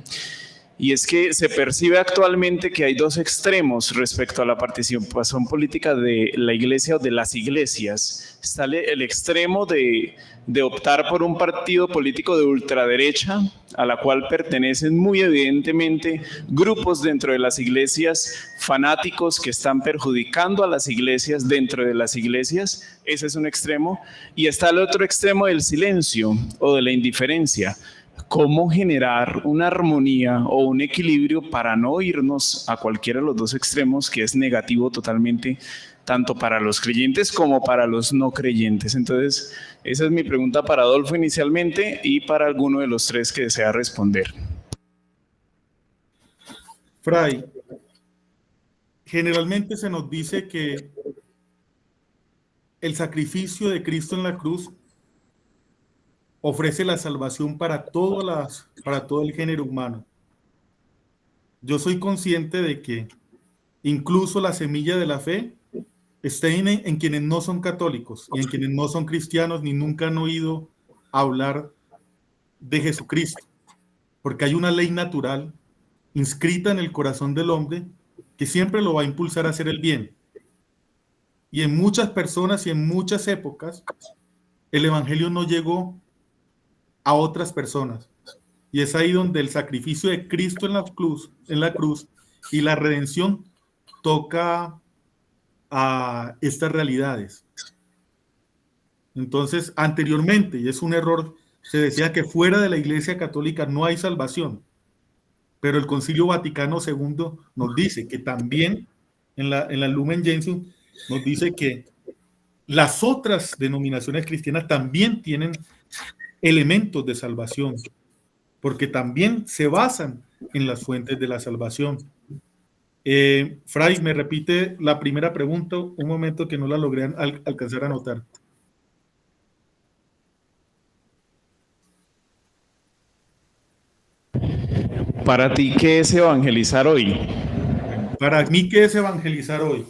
Y es que se percibe actualmente que hay dos extremos respecto a la participación política de la iglesia o de las iglesias. Está el extremo de optar por un partido político de ultraderecha, a la cual pertenecen muy evidentemente grupos dentro de las iglesias, fanáticos que están perjudicando a las iglesias dentro de las iglesias. Ese es un extremo. Y está el otro extremo del silencio o de la indiferencia. ¿Cómo generar una armonía o un equilibrio para no irnos a cualquiera de los dos extremos, que es negativo totalmente, tanto para los creyentes como para los no creyentes? Entonces, esa es mi pregunta para Adolfo inicialmente y para alguno de los tres que desea responder. Fray, generalmente se nos dice que el sacrificio de Cristo en la cruz ofrece la salvación para todo el género humano. Yo soy consciente de que incluso la semilla de la fe está en quienes no son católicos y en quienes no son cristianos ni nunca han oído hablar de Jesucristo, porque hay una ley natural inscrita en el corazón del hombre que siempre lo va a impulsar a hacer el bien. Y en muchas personas y en muchas épocas el evangelio no llegó a otras personas. Y es ahí donde el sacrificio de Cristo en la cruz y la redención toca a estas realidades. Entonces, anteriormente, y es un error, se decía que fuera de la Iglesia Católica no hay salvación. Pero el Concilio Vaticano II nos dice que también en la Lumen Gentium nos dice que las otras denominaciones cristianas también tienen elementos de salvación, porque también se basan en las fuentes de la salvación. Fray, me repite la primera pregunta, un momento que no la logré alcanzar a anotar. Para ti, ¿qué es evangelizar hoy? Para mí, ¿qué es evangelizar hoy?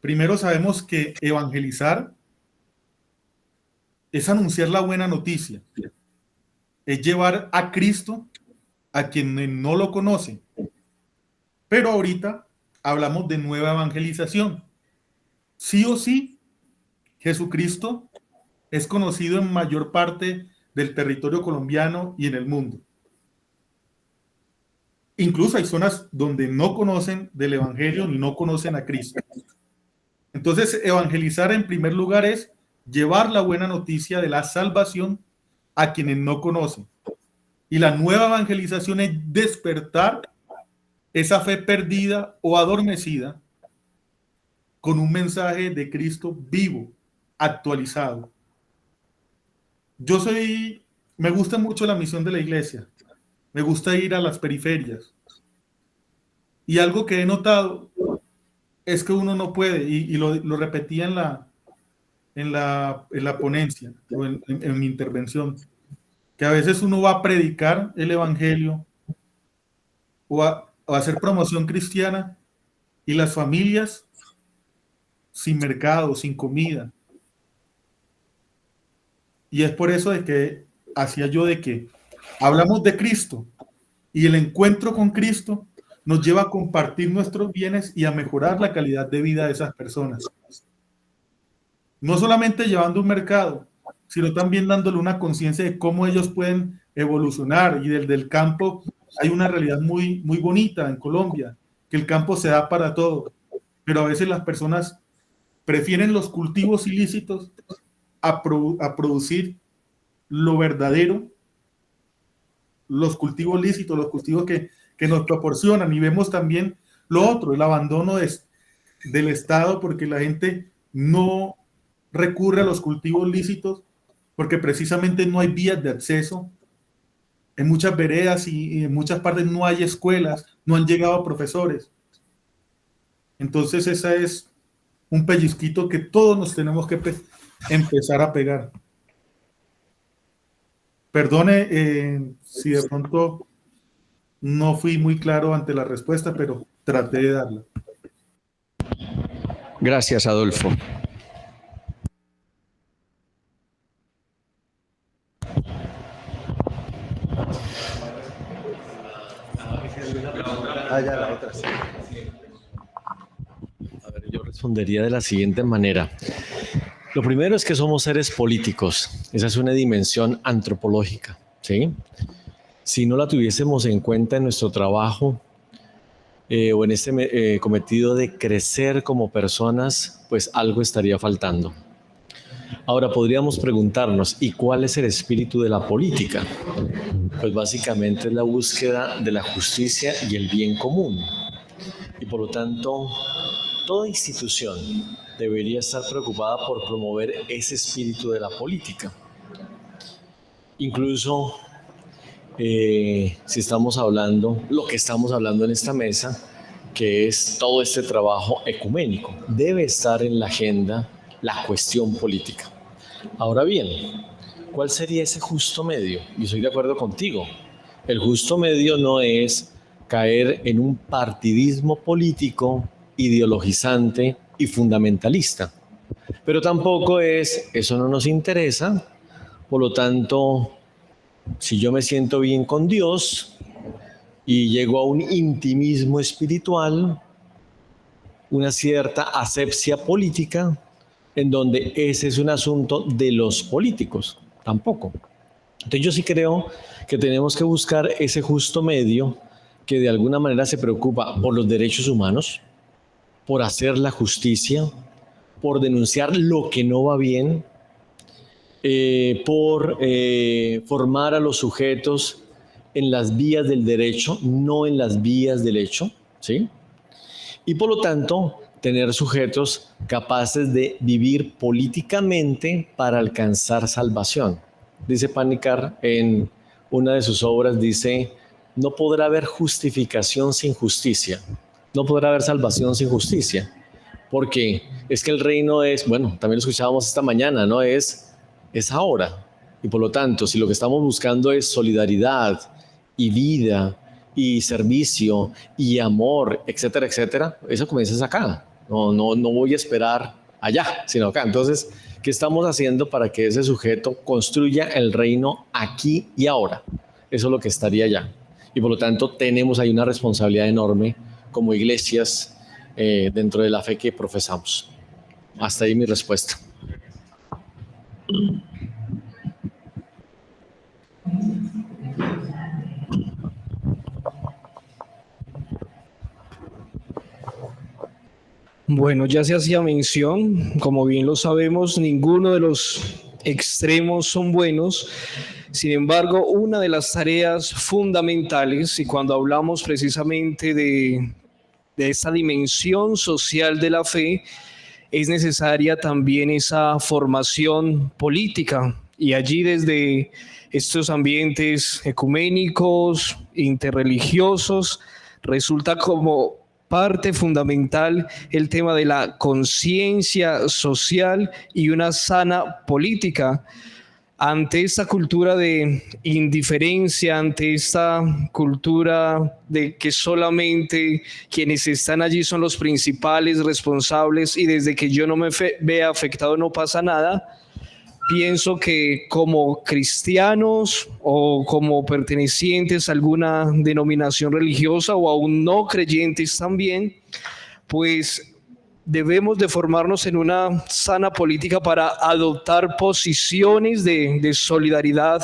Primero sabemos que evangelizar es anunciar la buena noticia, es llevar a Cristo a quienes no lo conocen. Pero ahorita hablamos de nueva evangelización. Sí o sí, Jesucristo es conocido en mayor parte del territorio colombiano y en el mundo. Incluso hay zonas donde no conocen del evangelio ni no conocen a Cristo. Entonces, evangelizar en primer lugar es llevar la buena noticia de la salvación a quienes no conocen. Y la nueva evangelización es despertar esa fe perdida o adormecida con un mensaje de Cristo vivo, actualizado. Me gusta mucho la misión de la iglesia. Me gusta ir a las periferias. Y algo que he notado es que uno no puede, y lo repetía en la ponencia o en mi intervención, que a veces uno va a predicar el evangelio o a hacer promoción cristiana y las familias sin mercado, sin comida. Y es por eso de que hacía yo de que hablamos de Cristo y el encuentro con Cristo nos lleva a compartir nuestros bienes y a mejorar la calidad de vida de esas personas. No solamente llevando un mercado, sino también dándole una conciencia de cómo ellos pueden evolucionar. Y desde el campo hay una realidad muy, muy bonita en Colombia, que el campo se da para todo, pero a veces las personas prefieren los cultivos ilícitos a producir lo verdadero, los cultivos lícitos, los cultivos que nos proporcionan. Y vemos también lo otro, el abandono del Estado, porque la gente no recurre a los cultivos lícitos porque precisamente no hay vías de acceso. En muchas veredas y en muchas partes no hay escuelas, no han llegado profesores. Entonces esa es un pellizquito que todos nos tenemos que empezar a pegar. Perdone si de pronto no fui muy claro ante la respuesta, pero traté de darla. Gracias, Adolfo. Ya la otra. A ver, yo respondería de la siguiente manera. Lo primero es que somos seres políticos. Esa es una dimensión antropológica, ¿sí? Si no la tuviésemos en cuenta en nuestro trabajo o en este cometido de crecer como personas, pues algo estaría faltando. Ahora podríamos preguntarnos, ¿y cuál es el espíritu de la política? Pues básicamente es la búsqueda de la justicia y el bien común. Y por lo tanto, toda institución debería estar preocupada por promover ese espíritu de la política. Incluso si estamos hablando, lo que estamos hablando en esta mesa, que es todo este trabajo ecuménico, debe estar en la agenda la cuestión política. Ahora bien, ¿cuál sería ese justo medio? Y estoy de acuerdo contigo. El justo medio no es caer en un partidismo político, ideologizante y fundamentalista. Pero tampoco es, eso no nos interesa, por lo tanto, si yo me siento bien con Dios y llego a un intimismo espiritual, una cierta asepsia política, en donde ese es un asunto de los políticos, tampoco. Entonces yo sí creo que tenemos que buscar ese justo medio que de alguna manera se preocupa por los derechos humanos, por hacer la justicia, por denunciar lo que no va bien, por formar a los sujetos en las vías del derecho, no en las vías del hecho, ¿sí? Y por lo tanto, tener sujetos capaces de vivir políticamente para alcanzar salvación. Dice Panikkar en una de sus obras, dice, no podrá haber justificación sin justicia, no podrá haber salvación sin justicia, porque es que el reino es, bueno, también lo escuchábamos esta mañana, ¿no? Es ahora. Y por lo tanto, si lo que estamos buscando es solidaridad y vida y servicio y amor, etcétera, etcétera, eso comienza acá. No voy a esperar allá, sino acá. Entonces, ¿qué estamos haciendo para que ese sujeto construya el reino aquí y ahora? Eso es lo que estaría allá. Y por lo tanto, tenemos ahí una responsabilidad enorme como iglesias dentro de la fe que profesamos. Hasta ahí mi respuesta. Bueno, ya se hacía mención, como bien lo sabemos, ninguno de los extremos son buenos. Sin embargo, una de las tareas fundamentales, y cuando hablamos precisamente de esta dimensión social de la fe, es necesaria también esa formación política. Y allí desde estos ambientes ecuménicos, interreligiosos, resulta como parte fundamental el tema de la conciencia social y una sana política. ante esta cultura de indiferencia, ante esta cultura de que solamente quienes están allí son los principales responsables y desde que yo no me vea afectado no pasa nada, pienso que como cristianos o como pertenecientes a alguna denominación religiosa o aún no creyentes también, pues debemos de formarnos en una sana política para adoptar posiciones de solidaridad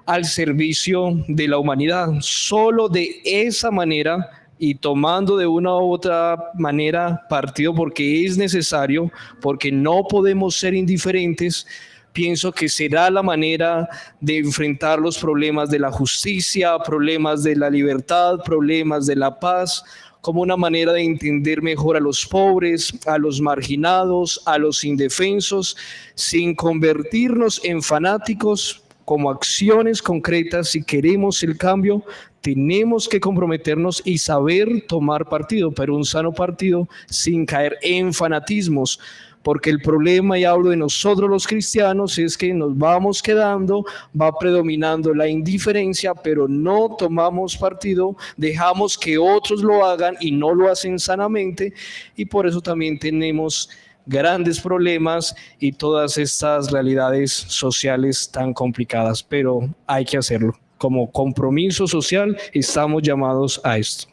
al servicio de la humanidad. Solo de esa manera y tomando de una u otra manera partido porque es necesario, porque no podemos ser indiferentes, pienso que será la manera de enfrentar los problemas de la justicia, problemas de la libertad, problemas de la paz, como una manera de entender mejor a los pobres, a los marginados, a los indefensos, sin convertirnos en fanáticos, como acciones concretas. Si queremos el cambio, tenemos que comprometernos y saber tomar partido, pero un sano partido sin caer en fanatismos. Porque el problema, y hablo de nosotros los cristianos, es que nos vamos quedando, va predominando la indiferencia, pero no tomamos partido, dejamos que otros lo hagan y no lo hacen sanamente, y por eso también tenemos grandes problemas y todas estas realidades sociales tan complicadas, pero hay que hacerlo. Como compromiso social estamos llamados a esto.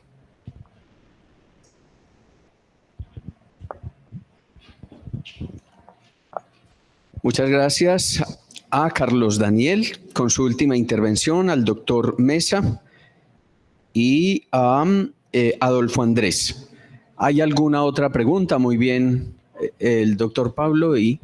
Muchas gracias a Carlos Daniel con su última intervención, al doctor Mesa y a Adolfo Andrés. ¿Hay alguna otra pregunta? Muy bien, el doctor Pablo y...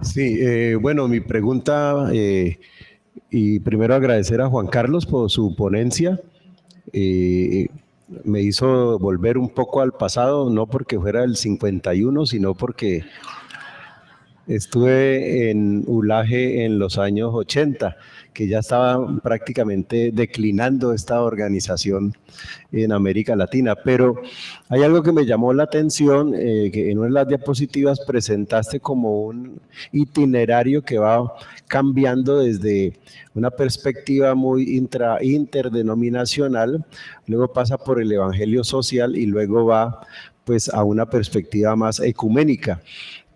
Sí, bueno, mi pregunta, y primero agradecer a Juan Carlos por su ponencia. Me hizo volver un poco al pasado, no porque fuera el 51, sino porque estuve en Ulaje en los años 80, que ya estaba prácticamente declinando esta organización en América Latina. Pero hay algo que me llamó la atención, que en una de las diapositivas presentaste como un itinerario que va cambiando desde una perspectiva muy interdenominacional, luego pasa por el evangelio social y luego va pues a una perspectiva más ecuménica.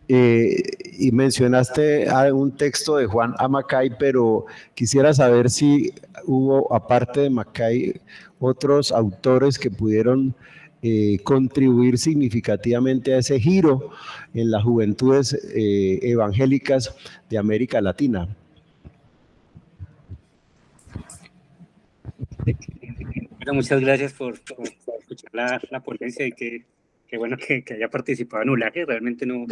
Y mencionaste un texto de Juan A. Mackay, pero quisiera saber si hubo, aparte de Mackay, otros autores que pudieron contribuir significativamente a ese giro en las juventudes evangélicas de América Latina. Bueno, muchas gracias por escuchar la ponencia y qué bueno que haya participado en Ulaje. Realmente no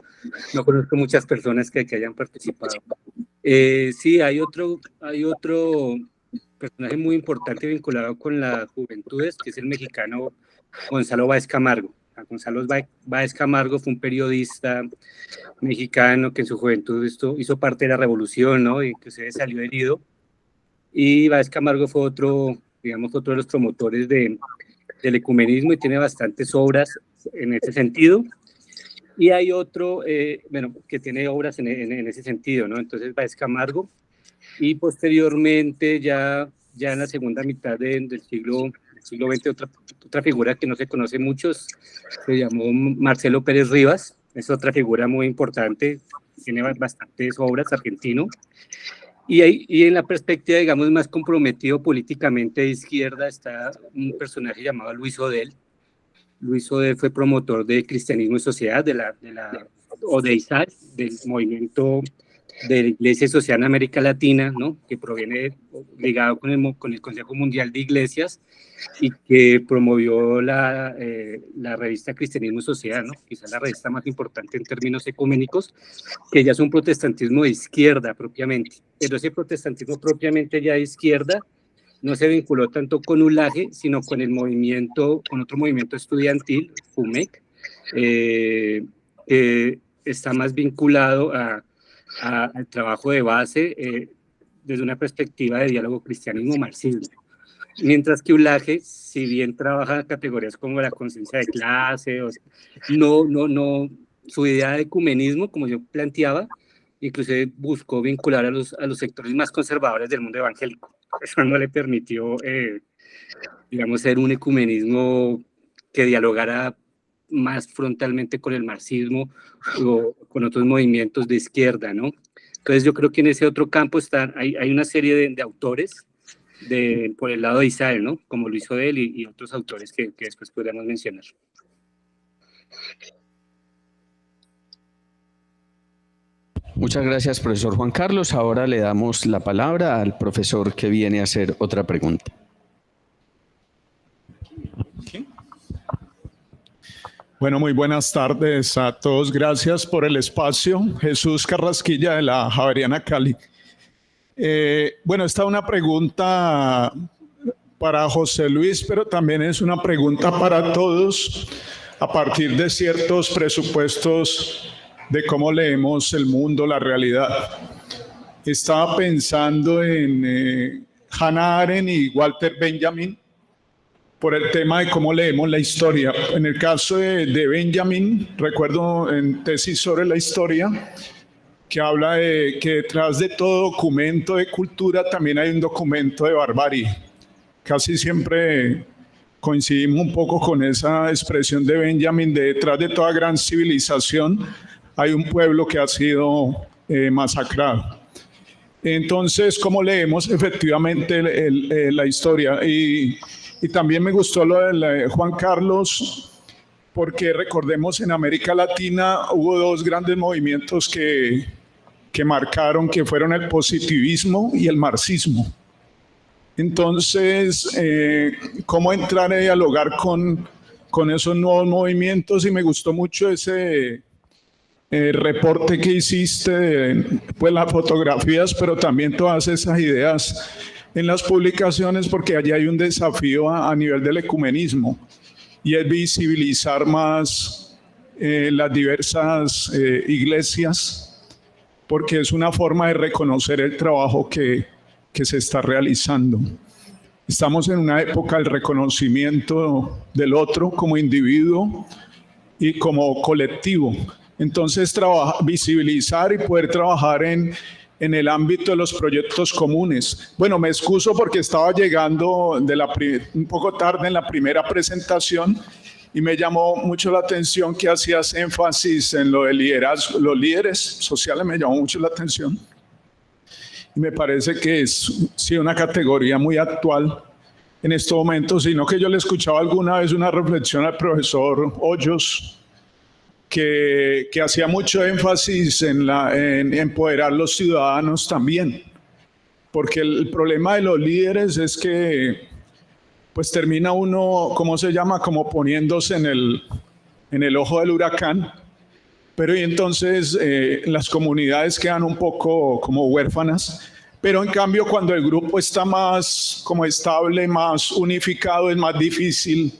conozco muchas personas que hayan participado. Sí, hay otro personaje muy importante vinculado con las juventudes, que es el mexicano Gonzalo Báez Camargo. Gonzalo Báez Camargo fue un periodista mexicano que en su juventud hizo parte de la revolución, ¿no? Y que se salió herido. Y Báez Camargo fue otro de los promotores del ecumenismo y tiene bastantes obras en ese sentido. Y hay otro, que tiene obras en ese sentido, ¿no? Entonces Báez Camargo, y posteriormente ya en la segunda mitad del siglo XX, otra figura que no se conoce mucho, se llamó Marcelo Pérez Rivas, es otra figura muy importante, tiene bastantes obras, argentino. Y en la perspectiva, digamos, más comprometido políticamente de izquierda está un personaje llamado Luis Odell. Luis Odell fue promotor de Cristianismo y Sociedad, de la ODEISAL, del movimiento de la Iglesia Social en América Latina, ¿no? Que proviene ligado con el Consejo Mundial de Iglesias y que promovió la revista Cristianismo y Sociedad, ¿no? Quizás la revista más importante en términos ecuménicos, que ya es un protestantismo de izquierda propiamente. Pero ese protestantismo propiamente ya de izquierda no se vinculó tanto con Ulaje, sino con otro movimiento estudiantil, FUMEC, que está más vinculado al trabajo de base desde una perspectiva de diálogo cristianismo-marxismo. Mientras que Ulaje, si bien trabaja en categorías como la conciencia de clase, no su idea de ecumenismo, como yo planteaba, inclusive buscó vincular a los sectores más conservadores del mundo evangélico. Eso no le permitió, digamos, ser un ecumenismo que dialogara más frontalmente con el marxismo o con otros movimientos de izquierda, ¿no? Entonces yo creo que en ese otro campo hay una serie de autores por el lado de Israel, ¿no? Como lo hizo él y otros autores que después podríamos mencionar. Muchas gracias, profesor Juan Carlos. Ahora le damos la palabra al profesor que viene a hacer otra pregunta. Bueno, muy buenas tardes a todos. Gracias por el espacio. Jesús Carrasquilla de la Javeriana Cali. Bueno, esta es una pregunta para José Luis, pero también es una pregunta para todos a partir de ciertos presupuestos de cómo leemos el mundo, la realidad. Estaba pensando en Hannah Arendt y Walter Benjamin por el tema de cómo leemos la historia. En el caso de Benjamin, recuerdo en tesis sobre la historia, que habla de que detrás de todo documento de cultura también hay un documento de barbarie. Casi siempre coincidimos un poco con esa expresión de Benjamin, de detrás de toda gran civilización hay un pueblo que ha sido masacrado. Entonces, ¿cómo leemos efectivamente la historia? Y también me gustó lo de Juan Carlos, porque recordemos en América Latina hubo dos grandes movimientos que marcaron, que fueron el positivismo y el marxismo. Entonces, ¿cómo entrar a dialogar con esos nuevos movimientos? Y me gustó mucho ese reporte que hiciste, pues las fotografías, pero también todas esas ideas en las publicaciones, porque allí hay un desafío a nivel del ecumenismo y es visibilizar más las diversas iglesias, porque es una forma de reconocer el trabajo que se está realizando. Estamos en una época del reconocimiento del otro como individuo y como colectivo. Entonces, visibilizar y poder trabajar en el ámbito de los proyectos comunes. Bueno, me excuso porque estaba llegando un poco tarde en la primera presentación y me llamó mucho la atención que hacías énfasis en lo de liderazgo, los líderes sociales me llamó mucho la atención. Y me parece que es sí, una categoría muy actual en estos momentos, sino que yo le escuchaba alguna vez una reflexión al profesor Hoyos, que hacía mucho énfasis en empoderar a los ciudadanos también, porque el problema de los líderes es que pues termina uno, ¿cómo se llama? Como poniéndose en el ojo del huracán, pero y entonces las comunidades quedan un poco como huérfanas, pero en cambio cuando el grupo está más como estable, más unificado, es más difícil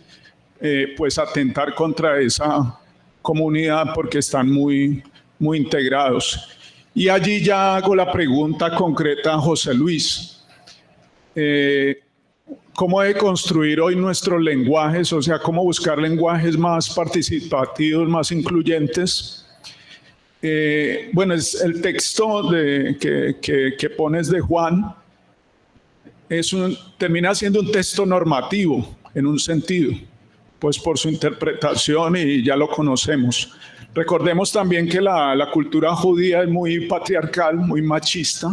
pues atentar contra esa comunidad porque están muy integrados. Y allí ya hago la pregunta concreta a José Luis. ¿Cómo debe construir hoy nuestros lenguajes? O sea, ¿cómo buscar lenguajes más participativos, más incluyentes? Bueno, es el texto que pones de Juan termina siendo un texto normativo en un sentido, pues por su interpretación y ya lo conocemos. Recordemos también que la cultura judía es muy patriarcal, muy machista,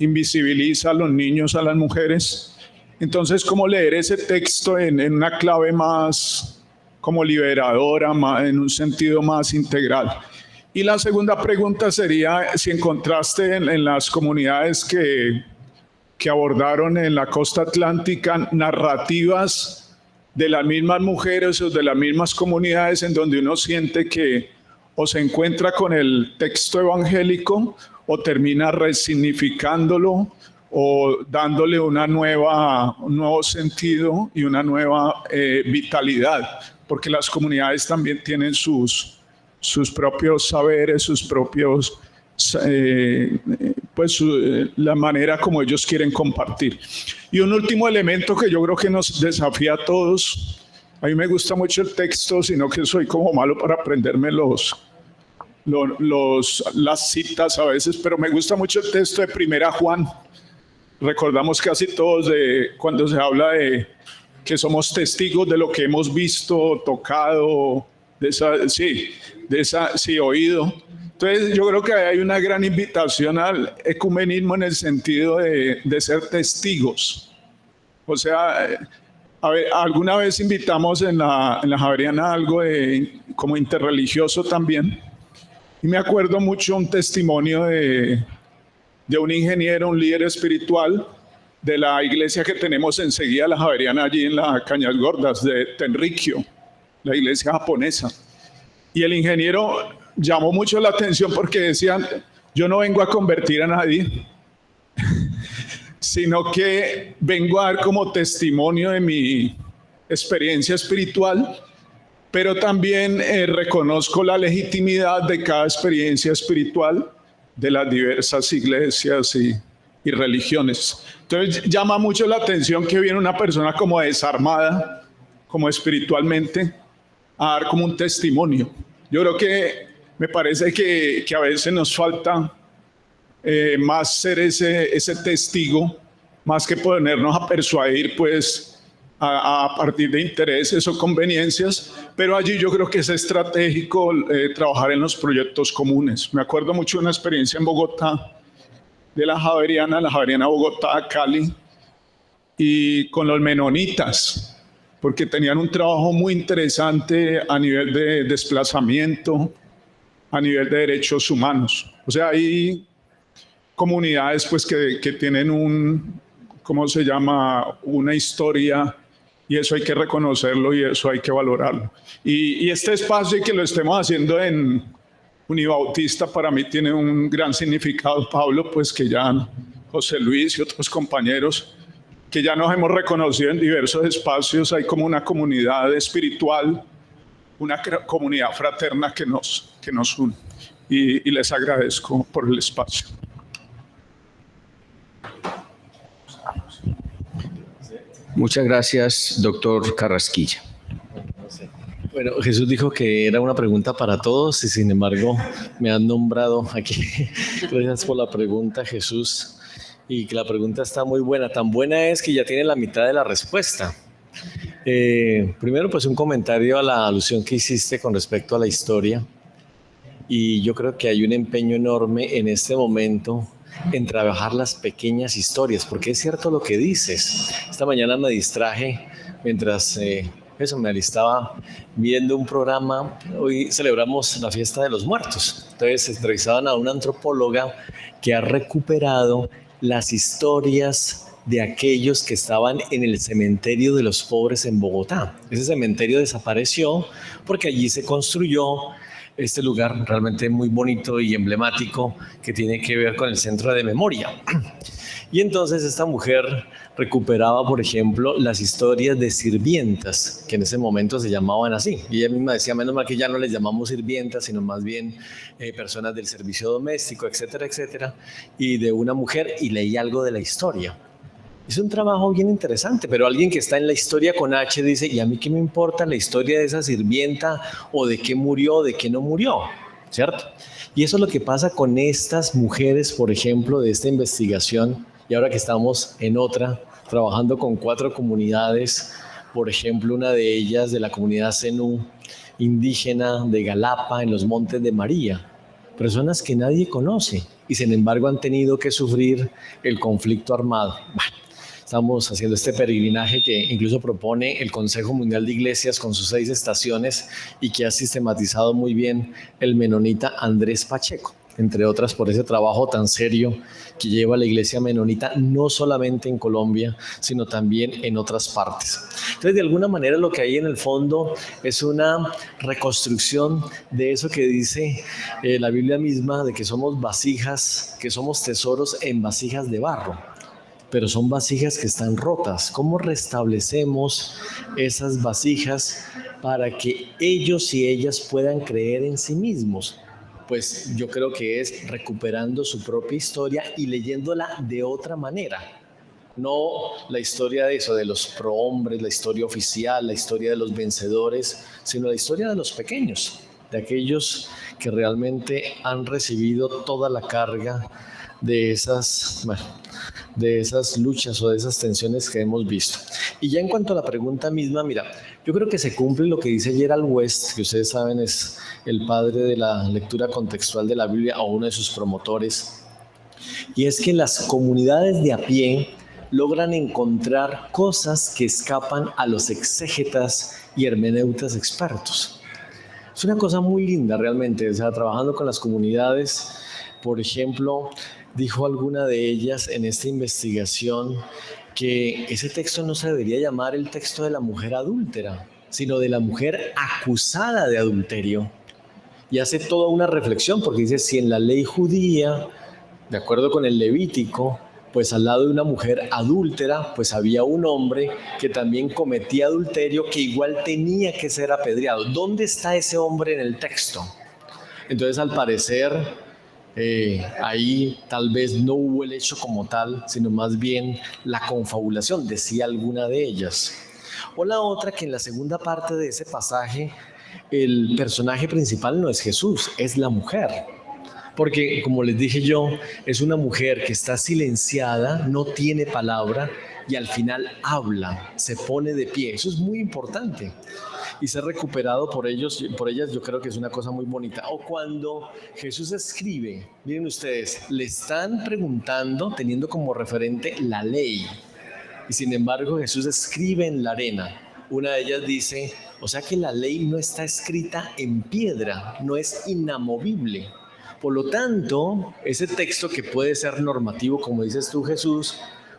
invisibiliza a los niños, a las mujeres. Entonces, ¿cómo leer ese texto en una clave más como liberadora, en un sentido más integral? Y la segunda pregunta sería si encontraste en las comunidades que abordaron en la costa atlántica narrativas de las mismas mujeres o de las mismas comunidades en donde uno siente que o se encuentra con el texto evangélico o termina resignificándolo o dándole un nuevo sentido y una nueva vitalidad, porque las comunidades también tienen sus propios saberes, sus propios, la manera como ellos quieren compartir. Y un último elemento que yo creo que nos desafía a todos, a mí me gusta mucho el texto, sino que soy como malo para aprenderme los las citas a veces, pero me gusta mucho el texto de Primera Juan. Recordamos casi todos cuando se habla de que somos testigos de lo que hemos visto, tocado, oído. Entonces yo creo que hay una gran invitación al ecumenismo en el sentido de ser testigos. O sea, alguna vez invitamos en la Javeriana algo como interreligioso también. Y me acuerdo mucho un testimonio de un ingeniero, un líder espiritual de la iglesia que tenemos enseguida, la Javeriana, allí en las Cañas Gordas de Tenrikyo, la iglesia japonesa. Y el ingeniero llamó mucho la atención porque decían, yo no vengo a convertir a nadie, sino que vengo a dar como testimonio de mi experiencia espiritual, pero también reconozco la legitimidad de cada experiencia espiritual de las diversas iglesias y religiones. Entonces llama mucho la atención que viene una persona como desarmada, como espiritualmente, a dar como un testimonio. Yo creo que me parece que a veces nos falta más ser ese testigo, más que ponernos a persuadir, pues, a partir de intereses o conveniencias, pero allí yo creo que es estratégico trabajar en los proyectos comunes. Me acuerdo mucho de una experiencia en Bogotá, de la Javeriana Bogotá, Cali, y con los menonitas, porque tenían un trabajo muy interesante a nivel de desplazamiento, a nivel de derechos humanos. O sea, hay comunidades pues, que tienen ¿cómo se llama? Una historia, y eso hay que reconocerlo y eso hay que valorarlo. Y este espacio y que lo estemos haciendo en Unibautista para mí tiene un gran significado, Pablo, pues que ya José Luis y otros compañeros que ya nos hemos reconocido en diversos espacios, hay como una comunidad espiritual, una comunidad fraterna que nos une. Y les agradezco por el espacio. Muchas gracias, doctor Carrasquilla. Bueno, Jesús dijo que era una pregunta para todos y sin embargo me han nombrado aquí. Gracias por la pregunta, Jesús. Y que la pregunta está muy buena. Tan buena es que ya tiene la mitad de la respuesta. Primero, pues un comentario a la alusión que hiciste con respecto a la historia. Y yo creo que hay un empeño enorme en este momento en trabajar las pequeñas historias, porque es cierto lo que dices. Esta mañana me distraje mientras me alistaba viendo un programa. Hoy celebramos la fiesta de los muertos. Entonces entrevistaban a una antropóloga que ha recuperado las historias de aquellos que estaban en el cementerio de los pobres en Bogotá. Ese cementerio desapareció porque allí se construyó este lugar realmente muy bonito y emblemático que tiene que ver con el centro de memoria. Y entonces esta mujer recuperaba, por ejemplo, las historias de sirvientas, que en ese momento se llamaban así. Y ella misma decía, menos mal que ya no les llamamos sirvientas, sino más bien personas del servicio doméstico, etcétera, etcétera, y de una mujer, y leía algo de la historia. Es un trabajo bien interesante, pero alguien que está en la historia con H dice, ¿y a mí qué me importa la historia de esa sirvienta o de qué murió o de qué no murió? ¿Cierto? Y eso es lo que pasa con estas mujeres, por ejemplo, de esta investigación, y ahora que estamos en otra, trabajando con 4 comunidades, por ejemplo, una de ellas de la comunidad Zenú, indígena de Galapa, en los Montes de María, personas que nadie conoce y sin embargo han tenido que sufrir el conflicto armado. Bueno, estamos haciendo este peregrinaje que incluso propone el Consejo Mundial de Iglesias con sus 6 estaciones y que ha sistematizado muy bien el menonita Andrés Pacheco, entre otras por ese trabajo tan serio que lleva la iglesia menonita no solamente en Colombia, sino también en otras partes. Entonces, de alguna manera lo que hay en el fondo es una reconstrucción de eso que dice la Biblia misma, de que somos vasijas, que somos tesoros en vasijas de barro, pero son vasijas que están rotas. ¿Cómo restablecemos esas vasijas para que ellos y ellas puedan creer en sí mismos? Pues yo creo que es recuperando su propia historia y leyéndola de otra manera. No la historia de eso, de los prohombres, la historia oficial, la historia de los vencedores, sino la historia de los pequeños. de aquellos que realmente han recibido toda la carga de esas luchas o de esas tensiones que hemos visto. Y ya en cuanto a la pregunta misma, mira, yo creo que se cumple lo que dice Gerald West, que ustedes saben es el padre de la lectura contextual de la Biblia o uno de sus promotores, y es que las comunidades de a pie logran encontrar cosas que escapan a los exégetas y hermeneutas expertos. Es una cosa muy linda realmente, o sea, trabajando con las comunidades, por ejemplo, dijo alguna de ellas en esta investigación que ese texto no se debería llamar el texto de la mujer adúltera, sino de la mujer acusada de adulterio. Y hace toda una reflexión porque dice, si en la ley judía, de acuerdo con el Levítico, pues al lado de una mujer adúltera, pues había un hombre que también cometía adulterio que igual tenía que ser apedreado. ¿Dónde está ese hombre en el texto? Entonces, al parecer, ahí tal vez no hubo el hecho como tal, sino más bien la confabulación, decía alguna de ellas. O la otra, que en la segunda parte de ese pasaje, el personaje principal no es Jesús, es la mujer. Porque, como les dije yo, es una mujer que está silenciada, no tiene palabra y al final habla, se pone de pie. Eso es muy importante. Y ser recuperado por ellas, yo creo que es una cosa muy bonita. O cuando Jesús escribe, miren ustedes, le están preguntando, teniendo como referente la ley. Y sin embargo, Jesús escribe en la arena. Una de ellas dice, o sea que la ley no está escrita en piedra, no es inamovible. Por lo tanto, ese texto que puede ser normativo, como dices tú, Jesús,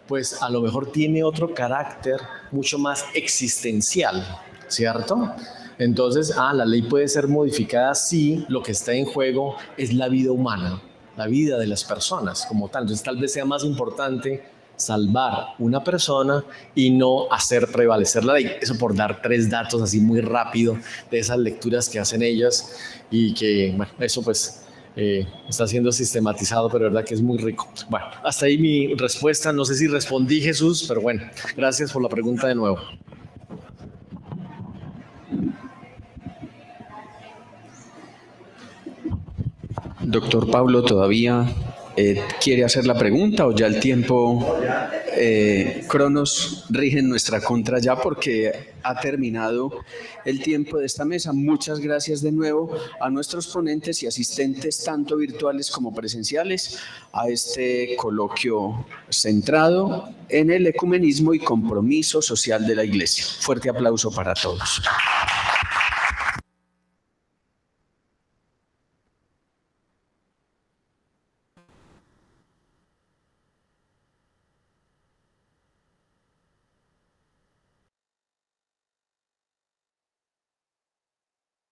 pues a lo mejor tiene otro carácter mucho más existencial, ¿cierto? Entonces, la ley puede ser modificada si lo que está en juego es la vida humana, la vida de las personas como tal. Entonces, tal vez sea más importante salvar una persona y no hacer prevalecer la ley. Eso por dar 3 datos así muy rápido de esas lecturas que hacen ellas y que, bueno, eso pues está siendo sistematizado, pero verdad que es muy rico. Bueno, hasta ahí mi respuesta. No sé si respondí, Jesús, pero bueno, gracias por la pregunta de nuevo. Doctor Pablo, ¿todavía quiere hacer la pregunta o ya el tiempo, Cronos rige en nuestra contra ya porque ha terminado el tiempo de esta mesa? Muchas gracias de nuevo a nuestros ponentes y asistentes, tanto virtuales como presenciales, a este coloquio centrado en el ecumenismo y compromiso social de la Iglesia. Fuerte aplauso para todos.